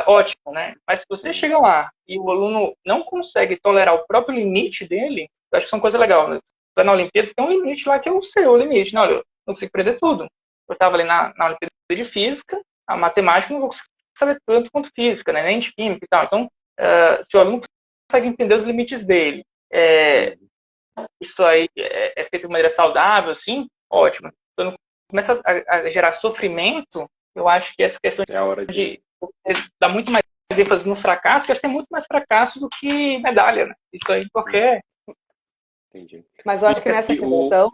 Ótimo, né? Mas se você chega lá e o aluno não consegue tolerar o próprio limite dele, eu acho que são coisas legais, né? Você vai na Olimpíada, você tem um limite lá que é o seu limite, né? Olha, não consigo aprender tudo. Eu estava ali na Olimpíada de Física, a matemática eu não vou conseguir saber tanto quanto física, né? Nem de química e tal. Então, se o aluno consegue entender os limites dele, isso aí é feito de maneira saudável, assim, ótimo. Quando começa a gerar sofrimento, eu acho que essa questão É a hora de dar muito mais ênfase no fracasso, que acho que tem muito mais fracasso do que medalha, né? Isso aí qualquer... Entendi. Mas eu acho que nessa questão,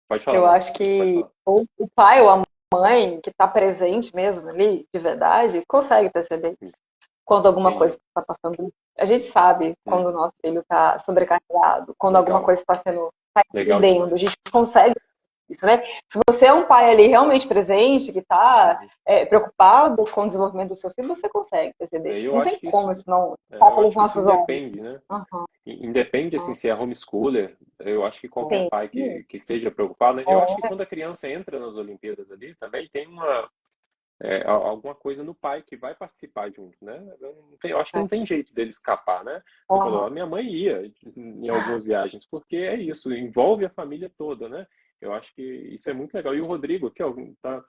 Pode falar, eu Marcos, acho você pode que falar. o pai ou a mãe que está presente mesmo ali, de verdade, consegue perceber isso. Quando alguma Entendi. coisa está passando. A gente sabe quando o nosso filho está sobrecarregado, quando alguma coisa está sendo tá Legal entendendo. demais. A gente consegue isso, né? Se você é um pai ali realmente presente, que está preocupado com o desenvolvimento do seu filho, você consegue perceber. Eu Não acho tem que como isso, isso não eu tá pelos acho que isso nossos olhos. independe, né? Uhum. Independe, assim, se é homeschooler, eu acho que qualquer Sim. pai que esteja preocupado, né? Eu acho que quando a criança entra nas Olimpíadas ali, também tem alguma coisa no pai que vai participar junto, né? Eu acho que não tem jeito dele escapar, né? Você falou, a minha mãe ia em algumas viagens, porque é isso, envolve a família toda, né? Eu acho que isso é muito legal. E o Rodrigo, que está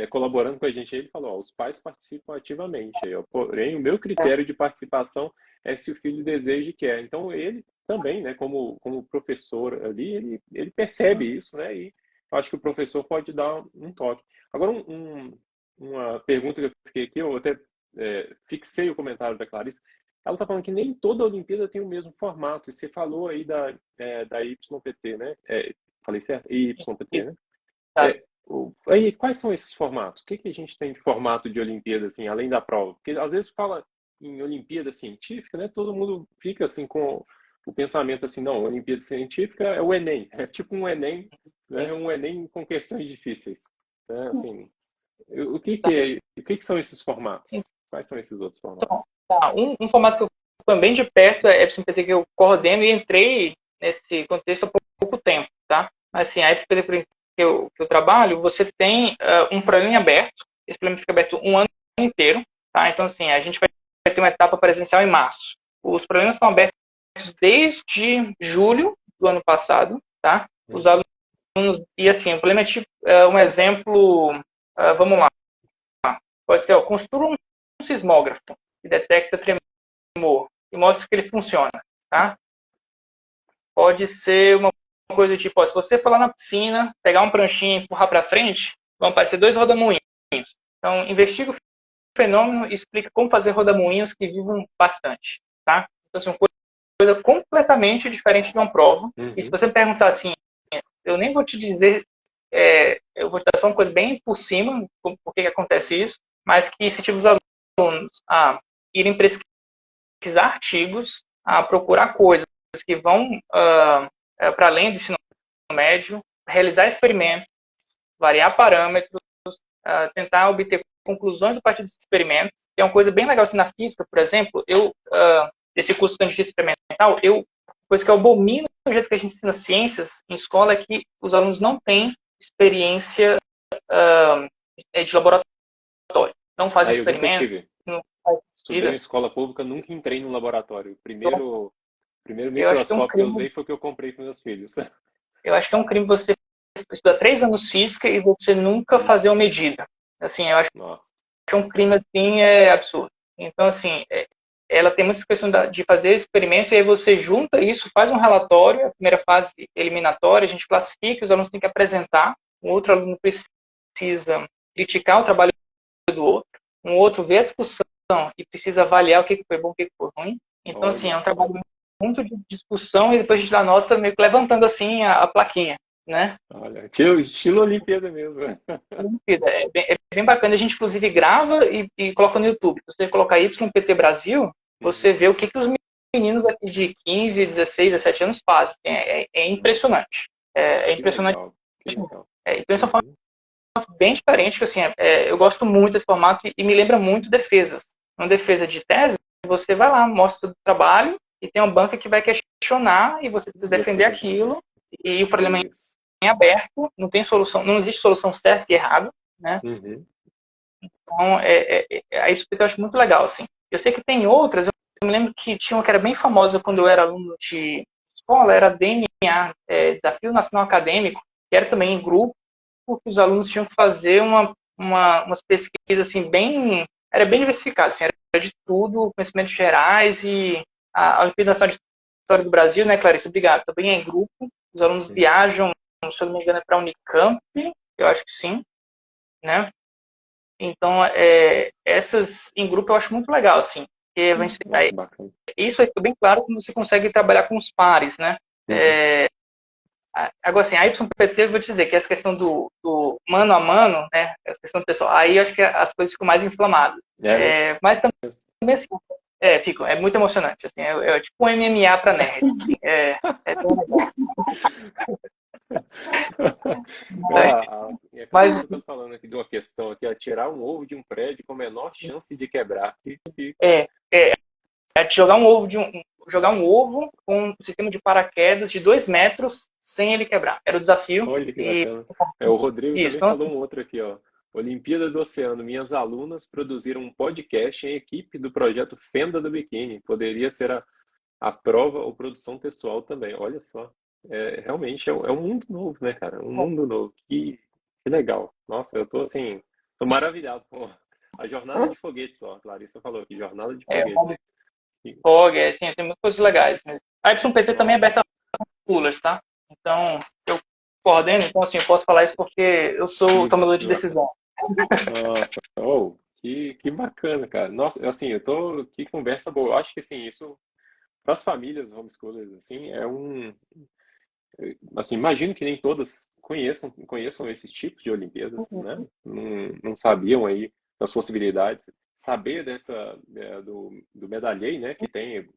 colaborando com a gente, ele falou, os pais participam ativamente. Porém, o meu critério de participação é se o filho deseja e quer. Então, ele também, né, como professor ali, ele percebe isso, né? E eu acho que o professor pode dar um toque. Agora, uma pergunta que eu fiquei aqui, eu até fixei o comentário da Clarice. Ela está falando que nem toda Olimpíada tem o mesmo formato. E você falou aí da YPT, né? Falei certo? YPT, né? Aí, quais são esses formatos? O que a gente tem de formato de Olimpíada, assim, além da prova? Porque às vezes fala em Olimpíada científica, né? Todo mundo fica assim com o pensamento assim, não, Olimpíada científica é o Enem, é tipo um Enem, né? Um Enem com questões difíceis, né? Assim, o que são esses formatos? Quais são esses outros formatos? Um formato que eu também de perto é a FCMPT que eu coordeno e entrei nesse contexto há pouco tempo, tá? Mas assim, a FCMPT que eu trabalho, você tem um problema em aberto, esse problema fica aberto um ano inteiro, tá? Então assim, a gente vai ter uma etapa presencial em março. Os problemas estão abertos desde julho do ano passado, tá? Os alunos, e assim, o problema é tipo, um exemplo, vamos lá, pode ser, construa um sismógrafo que detecta tremor e mostra que ele funciona, tá? Pode ser uma coisa tipo, se você for lá na piscina, pegar um pranchinho e empurrar para frente, vão aparecer 2 rodamuinhos. Então, investiga o fenômeno e explica como fazer rodamuinhos que vivam bastante, tá? Então, assim, uma coisa completamente diferente de uma prova. E se você me perguntar assim, eu nem vou te dizer, eu vou te dar só uma coisa bem por cima, por que acontece isso, mas que incentiva os alunos a irem pesquisar artigos, a procurar coisas que vão para além do ensino médio, realizar experimentos, variar parâmetros, tentar obter conclusões a partir desse experimento. É uma coisa bem legal assim, na física, por exemplo, esse curso de ciência experimental, coisa que eu abomino do jeito que a gente ensina ciências em escola é que os alunos não têm experiência de laboratório, não fazem Eu nunca experimentos, tive. não fazem Estudei em pesquisa. escola pública, nunca entrei no laboratório. O Então, primeiro eu acho que é um microscópio que eu crime. usei foi o que eu comprei para meus filhos. Eu acho que é um crime você estudar 3 anos física e você nunca fazer uma medida. Assim, eu acho Nossa. que um crime assim absurdo. Então, assim, ela tem muita questão de fazer experimento e aí você junta isso, faz um relatório, a primeira fase eliminatória, a gente classifica, os alunos têm que apresentar, um outro aluno precisa criticar o trabalho do outro, um outro vê a discussão e precisa avaliar o que foi bom, o que foi ruim. Então, assim, é um trabalho muito de discussão e depois a gente dá nota meio que levantando assim a plaquinha, né? Olha, estilo Olimpíada mesmo. É bem bacana. A gente, inclusive, grava e coloca no YouTube. Se você colocar YPT Brasil, você vê o que os meninos aqui de 15, 16, 17 anos fazem. É impressionante. É impressionante. Que legal. Então, isso é um formato bem diferente. Que, assim, eu gosto muito desse formato e me lembra muito defesas. Uma defesa de tese, você vai lá, mostra o trabalho e tem uma banca que vai questionar e você precisa defender aquilo. E o problema em aberto, não tem solução, não existe solução certa e errada, né? Então, a YPT eu acho muito legal, assim. Eu sei que tem outras, eu me lembro que tinha uma que era bem famosa quando eu era aluno de escola era DNA, Desafio Nacional Acadêmico, que era também em grupo, porque os alunos tinham que fazer umas pesquisas assim, era bem diversificado, assim, era de tudo, conhecimentos gerais, e a Olimpíada Nacional de História do Brasil, né, Clarissa, obrigado, também é em grupo, os alunos viajam, se eu não me engano, para a Unicamp, eu acho que sim, né? Então, essas em grupo eu acho muito legal, assim, porque isso aí fica bem claro quando você consegue trabalhar com os pares, né? Agora, assim, a YPT, eu vou te dizer que essa questão do mano a mano, né, essa questão do pessoal, aí eu acho que as coisas ficam mais inflamadas. Mas também, assim, é muito emocionante, assim, é tipo um MMA pra nerd, assim, é bem legal. Mas eu tô falando aqui de uma questão aqui, ó, tirar um ovo de um prédio com a menor chance de quebrar. De jogar um ovo com um sistema de paraquedas de 2 metros sem ele quebrar. Era o desafio. Olha que bacana. O Rodrigo também falou um outro aqui, ó. Olimpíada do Oceano. Minhas alunas produziram um podcast em equipe do projeto Fenda do Biquíni. Poderia ser a prova ou produção textual também. Olha só. Realmente é um mundo novo, né, cara? Um mundo novo. Que legal. Nossa, eu tô assim, tô maravilhado com a jornada de foguetes, ó. A Clarissa falou aqui, jornada de foguetes. Assim, tem muitas coisas legais. A YPT também é aberta a pulas, tá? Então, eu coordeno, então assim, eu posso falar isso porque eu sou o tomador de decisão. Nossa, que bacana, cara. Nossa, assim, que conversa boa. Eu acho que assim, isso para as famílias homeschoolers assim, assim, imagino que nem todas conheçam esses tipos de Olimpíadas, né? Não sabiam aí das possibilidades. Saber do medalhei, né? Que tem,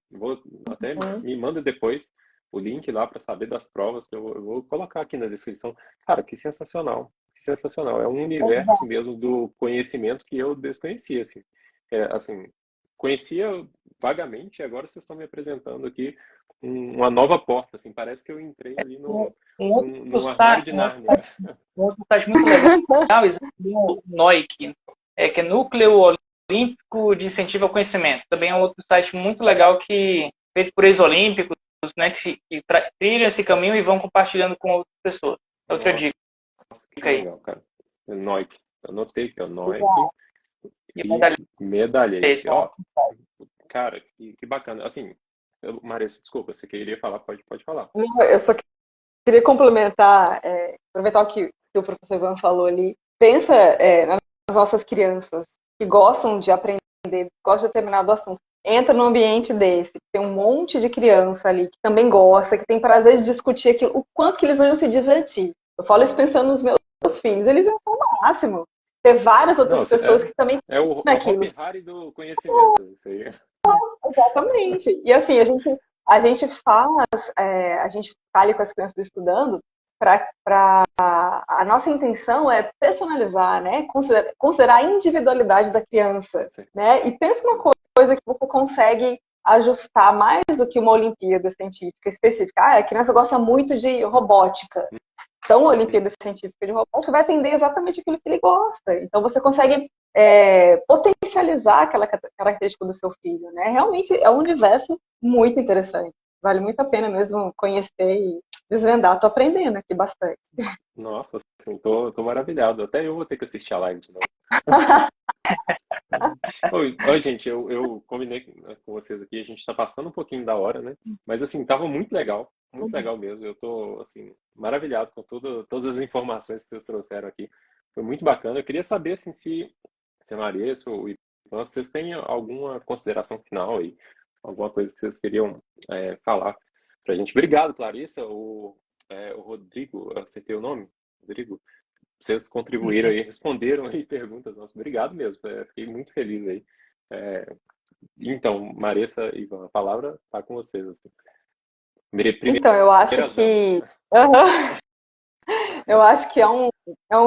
até me manda depois o link lá para saber das provas que eu vou colocar aqui na descrição. Cara, que sensacional, que sensacional. É um universo mesmo do conhecimento que eu desconhecia, assim. Assim, conhecia vagamente, e agora vocês estão me apresentando aqui uma nova porta, assim, parece que eu entrei ali no armário de Nárnia. Um outro site muito legal, o NOIC, que é Núcleo Olímpico de Incentivo ao Conhecimento. Também é um outro site muito legal feito por ex-olímpicos, né, que trilham esse caminho e vão compartilhando com outras pessoas. Outra dica. Nossa, que legal, cara. NOIC. Anotei aqui, ó, NOIC e medalhete. Ó, cara, que bacana. Assim, Marissa, desculpa, você queria falar? Pode falar. Eu só queria complementar, aproveitar o que o professor Ivan falou ali. Pensa nas nossas crianças que gostam de aprender, gostam de determinado assunto. Entra num ambiente desse, tem um monte de criança ali que também gosta, que tem prazer de discutir aquilo, o quanto que eles vão se divertir. Eu falo isso pensando nos meus filhos, eles vão ao máximo. Ter várias outras pessoas que também é o Hopi Hari do conhecimento, isso aí. Exatamente. E assim, a gente tá ali com as crianças estudando a nossa intenção é personalizar, né? Considerar a individualidade da criança, né? E pensa uma coisa que você consegue ajustar mais do que uma Olimpíada científica específica. A criança gosta muito de robótica. Então, a Olimpíada Científica de Robótica vai atender exatamente aquilo que ele gosta. Então, você consegue potencializar aquela característica do seu filho, né? Realmente é um universo muito interessante. Vale muito a pena mesmo conhecer e desvendar. Tô aprendendo aqui bastante. Nossa, assim, tô maravilhado. Até eu vou ter que assistir a live de novo. Oi, gente, eu combinei com vocês aqui, a gente tá passando um pouquinho da hora, né? Mas assim, tava muito legal mesmo. Eu tô assim maravilhado com todas as informações que vocês trouxeram aqui. Foi muito bacana. Eu queria saber assim se a Marissa ou Ivan, vocês têm alguma consideração final aí, alguma coisa que vocês queriam falar pra gente. Obrigado, Clarissa, o Rodrigo, eu acertei o nome? Rodrigo? Vocês contribuíram aí, responderam aí perguntas. Nossa, obrigado mesmo. Fiquei muito feliz aí. Então, Marissa e Ivan, a palavra está com vocês. Assim. Então, eu acho que eu acho que é um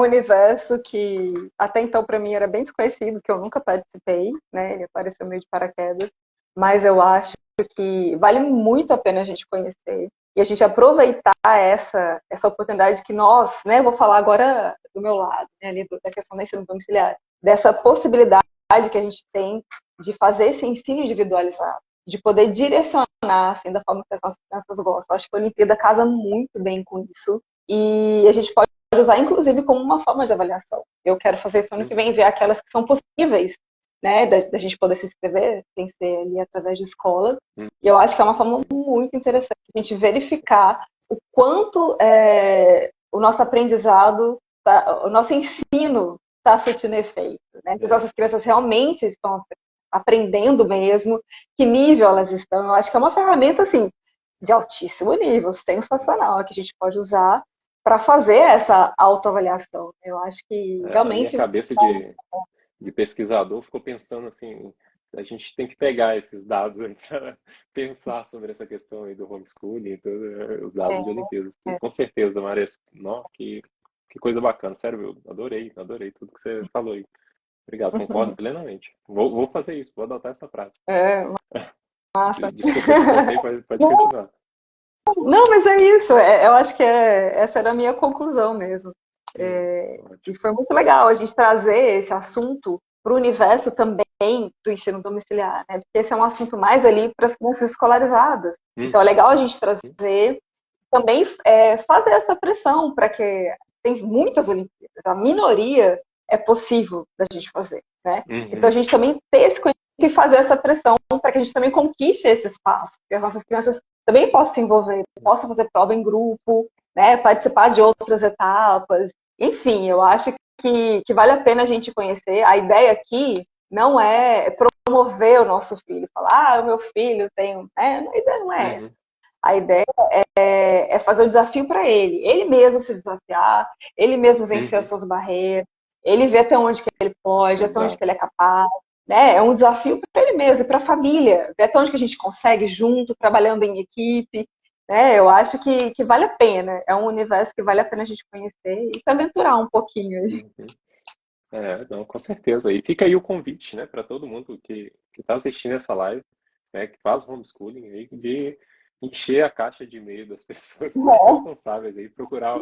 universo que até então para mim era bem desconhecido, que eu nunca participei, né? Ele apareceu meio de paraquedas, mas eu acho que vale muito a pena a gente conhecer e a gente aproveitar essa oportunidade que nós, né, vou falar agora do meu lado, né, ali da questão do ensino domiciliar, dessa possibilidade que a gente tem de fazer esse ensino individualizado, de poder direcionar, assim, da forma que as nossas crianças gostam. Acho que a Olimpíada casa muito bem com isso. E a gente pode usar, inclusive, como uma forma de avaliação. Eu quero fazer isso ano que vem, ver aquelas que são possíveis, né, da gente poder se inscrever, sem ser ali através de escola. E eu acho que é uma forma muito interessante a gente verificar o quanto o nosso aprendizado, o nosso ensino está surtindo efeito, né? Que as nossas crianças realmente estão aprendendo mesmo, que nível elas estão. Eu acho que é uma ferramenta, assim, de altíssimo nível, sensacional, que a gente pode usar para fazer essa autoavaliação. Eu acho que A minha realmente... cabeça de pesquisador ficou pensando assim, a gente tem que pegar esses dados aí para pensar sobre essa questão aí do homeschooling e tudo, os dados de Olimpíadas. Com certeza, Maria, não, que coisa bacana, sério, eu adorei tudo que você falou aí. Obrigado, concordo plenamente. Vou fazer isso, vou adotar essa prática. Massa. Desculpa, te cortei, pode continuar. Não, mas é isso. Eu acho que essa era a minha conclusão mesmo. E foi muito legal a gente trazer esse assunto para o universo também do ensino domiciliar, né? Porque esse é um assunto mais ali para as crianças escolarizadas. Então é legal a gente trazer, também fazer essa pressão para que tem muitas Olimpíadas, a minoria é possível da gente fazer, né? Então a gente também ter esse conhecimento e fazer essa pressão para que a gente também conquiste esse espaço, que as nossas crianças também possam se envolver, possam fazer prova em grupo, né? Participar de outras etapas. Enfim, eu acho que vale a pena a gente conhecer. A ideia aqui não é promover o nosso filho, falar, o meu filho tem... A ideia não é essa. A ideia é fazer o desafio para ele mesmo se desafiar, ele mesmo vencer as suas barreiras, ele ver até onde que ele pode, até onde que ele é capaz. Né? É um desafio para ele mesmo e para a família, ver até onde que a gente consegue junto, trabalhando em equipe. Né? Eu acho que vale a pena, é um universo que vale a pena a gente conhecer e se aventurar um pouquinho. Não, com certeza. E fica aí o convite, né, para todo mundo que está assistindo essa live, né, que faz homeschooling, aí, de encher a caixa de e-mail das pessoas que são responsáveis aí, procurar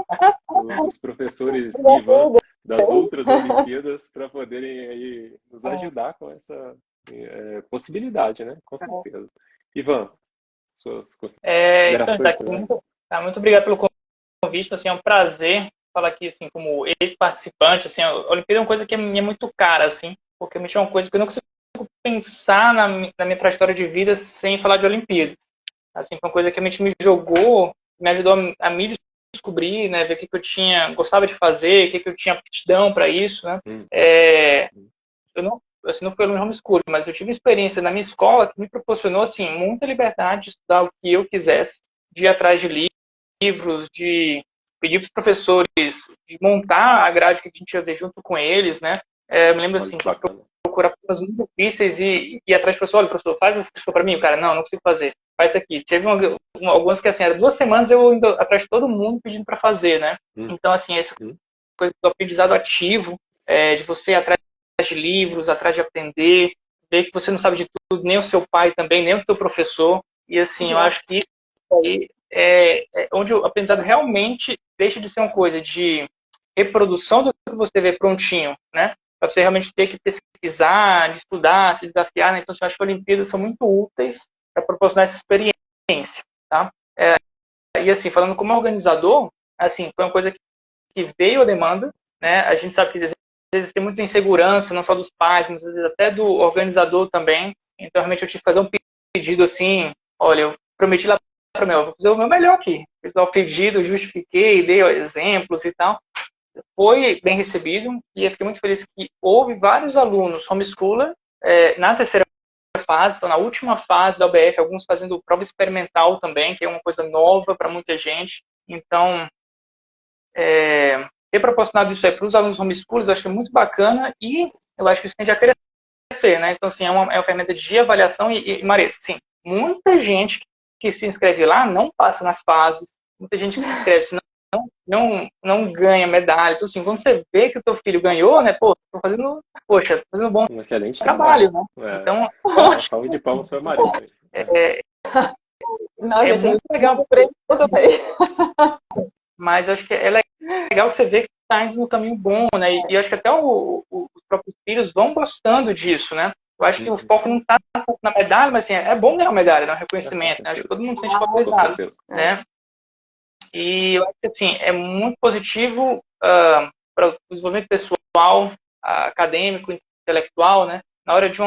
os professores Ivan das outras Olimpíadas para poderem aí nos ajudar com essa possibilidade, né? Com certeza. Ivan, suas considerações finais. Muito obrigado pelo convite, assim, é um prazer falar aqui, assim, como ex-participante, assim, a Olimpíada é uma coisa que me é muito cara, assim, porque me é uma coisa que eu não consigo pensar na minha trajetória de vida sem falar de Olimpíada. Assim, foi uma coisa que a mente me jogou, me ajudou a me descobrir, né, ver o que eu gostava de fazer, o que eu tinha aptidão para isso, né. Eu não fui aluno de homeschooling, mas eu tive experiência na minha escola que me proporcionou, assim, muita liberdade de estudar o que eu quisesse, de ir atrás de livros, de pedir para os professores, de montar a grade que a gente ia ver junto com eles, né. Eu me lembro, assim, de procurar coisas muito difíceis e ir atrás do professor, olha, professor, faz essa questão para mim. O cara, não consigo fazer. Faz isso aqui. Teve algumas que, assim, era 2 semanas eu indo atrás de todo mundo pedindo para fazer, né. Então, assim, essa coisa do aprendizado ativo, de você ir atrás de livros, atrás de aprender, ver que você não sabe de tudo, nem o seu pai também, nem o seu professor. E, assim, eu acho que isso aí é onde o aprendizado realmente deixa de ser uma coisa de reprodução do que você vê prontinho, né? Para você realmente ter que pesquisar, de estudar, se desafiar, né? Então, eu acho que as Olimpíadas são muito úteis para proporcionar essa experiência, tá? E, assim, falando como organizador, assim, foi uma coisa que veio a demanda, né? A gente sabe que às vezes tem muita insegurança, não só dos pais, mas às vezes até do organizador também. Então, realmente, eu tive que fazer um pedido assim, olha, eu prometi lá para mim, eu vou fazer o meu melhor aqui. Fiz lá o pedido, justifiquei, dei exemplos e tal. Foi bem recebido e eu fiquei muito feliz que houve vários alunos homeschooler na terceira fase, então na última fase da UBF, alguns fazendo prova experimental também, que é uma coisa nova para muita gente. Então, ter proporcionado isso aí para os alunos homeschoolers, eu acho que é muito bacana e eu acho que isso tende a crescer, né? Então, assim, é uma ferramenta de avaliação e Maria, sim, muita gente que se inscreve lá não passa nas fases, muita gente que se inscreve, não ganha medalha. Então, assim, quando você vê que o teu filho ganhou, né, pô, tô fazendo um bom um excelente trabalho, né? Então, uma salva de palmas para a Marisa. Não, gente, muito legal. Tudo bem. Mas eu acho que é legal você ver que está indo no caminho bom, né? E eu acho que até os próprios filhos vão gostando disso, né? Eu acho que o foco não está na medalha, mas assim, é bom ganhar uma medalha, né? Um reconhecimento, né? Acho que todo mundo se sente valorizado, né? E eu acho que assim, é muito positivo para o desenvolvimento pessoal, acadêmico, intelectual, né? Na hora de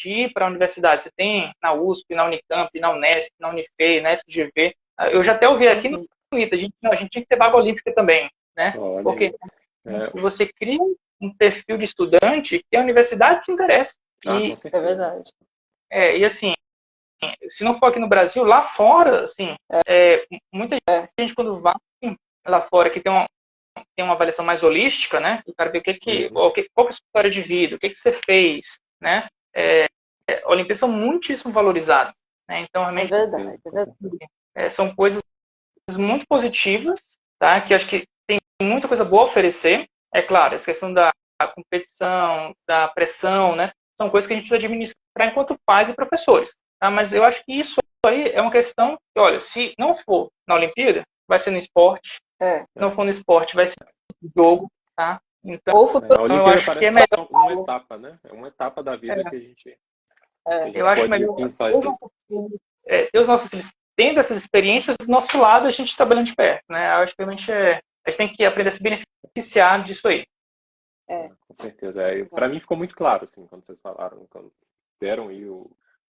ir para a universidade, você tem na USP, na Unicamp, na Unesp, na Unifei, na FGV. Eu já até ouvi aqui no ITA, a gente tinha que ter vaga olímpica também, né? Porque você cria um perfil de estudante que a universidade se interessa. É verdade. E assim, se não for aqui no Brasil, lá fora, assim, muita gente quando vai lá fora que tem uma avaliação mais holística, né? O cara vê qual que é a sua história de vida, o que você fez, né? Olimpíadas são muitíssimo valorizadas, né? Então, realmente, são coisas muito positivas, tá? Que acho que tem muita coisa boa a oferecer. É claro, essa questão da competição, da pressão, né? São coisas que a gente precisa administrar enquanto pais e professores, tá? Mas eu acho que isso aí é uma questão que, olha, se não for na Olimpíada, vai ser no esporte. Se não for no esporte, vai ser no jogo, tá? Então, a Olimpíada eu acho que é melhor uma etapa, né? É uma etapa da vida que a gente eu acho melhor ter os nossos filhos tendo essas experiências do nosso lado, a gente trabalhando de perto, né? Eu acho que a gente tem que aprender a se beneficiar disso aí. Com certeza. Para mim ficou muito claro, assim, quando vocês falaram, quando deram aí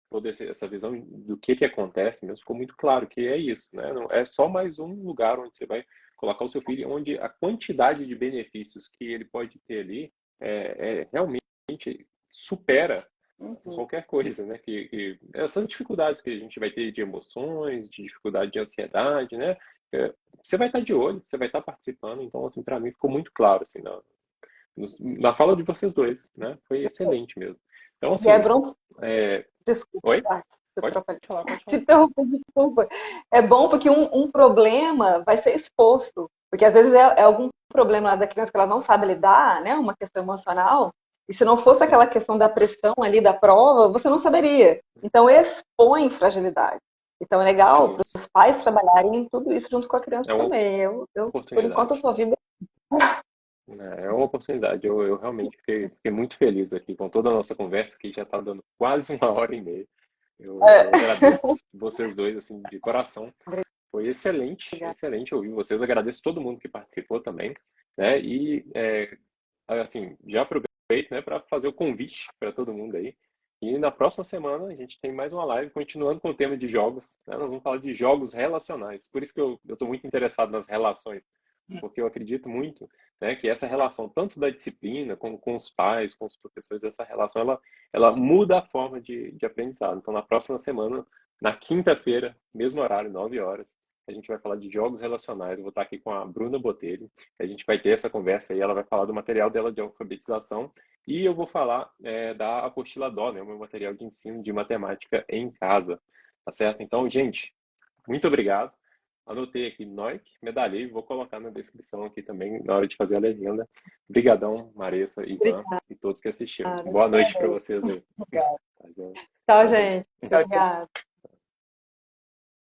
toda essa visão do que acontece mesmo, ficou muito claro que é isso, né? Não, é só mais um lugar onde você vai colocar o seu filho, onde a quantidade de benefícios que ele pode ter ali realmente supera qualquer coisa, né? Que essas dificuldades que a gente vai ter de emoções, de dificuldade de ansiedade, né? Você vai estar de olho, você vai estar participando, então, assim, para mim ficou muito claro, assim, na fala de vocês dois, né? Foi excelente mesmo. Então, assim... Desculpa. Oi? Pode falar. Te interromper, desculpa. É bom porque um problema vai ser exposto. Porque às vezes é algum problema lá da criança que ela não sabe lidar, né? Uma questão emocional. E se não fosse aquela questão da pressão ali da prova, você não saberia. Então expõe fragilidade. Então é legal para os pais trabalharem tudo isso junto com a criança também. Eu por enquanto, eu só vi. É uma oportunidade. Eu realmente fiquei muito feliz aqui com toda a nossa conversa, que já está dando quase 1h30. Eu agradeço vocês dois, assim, de coração. Foi excelente ouvir vocês. Agradeço todo mundo que participou também, né? E, assim, já aproveito, né, para fazer o convite para todo mundo aí. E na próxima semana a gente tem mais uma live continuando com o tema de jogos, né? Nós vamos falar de jogos relacionais. Por isso que eu estou muito interessado nas relações, porque eu acredito muito, né, que essa relação, tanto da disciplina, como com os pais, com os professores, essa relação, ela muda a forma de aprendizado. Então, na próxima semana, na quinta-feira, mesmo horário, 9h, a gente vai falar de jogos relacionais. Eu vou estar aqui com a Bruna Botelho, a gente vai ter essa conversa aí, ela vai falar do material dela de alfabetização, e eu vou falar da apostila DO, né, o meu material de ensino de matemática em casa, tá certo? Então, gente, muito obrigado. Anotei aqui Noik, medalhei, vou colocar na descrição aqui também na hora de fazer a legenda. Obrigadão, Maressa, Ivan e todos que assistiram. Boa noite para vocês aí. Tchau, gente. Obrigada.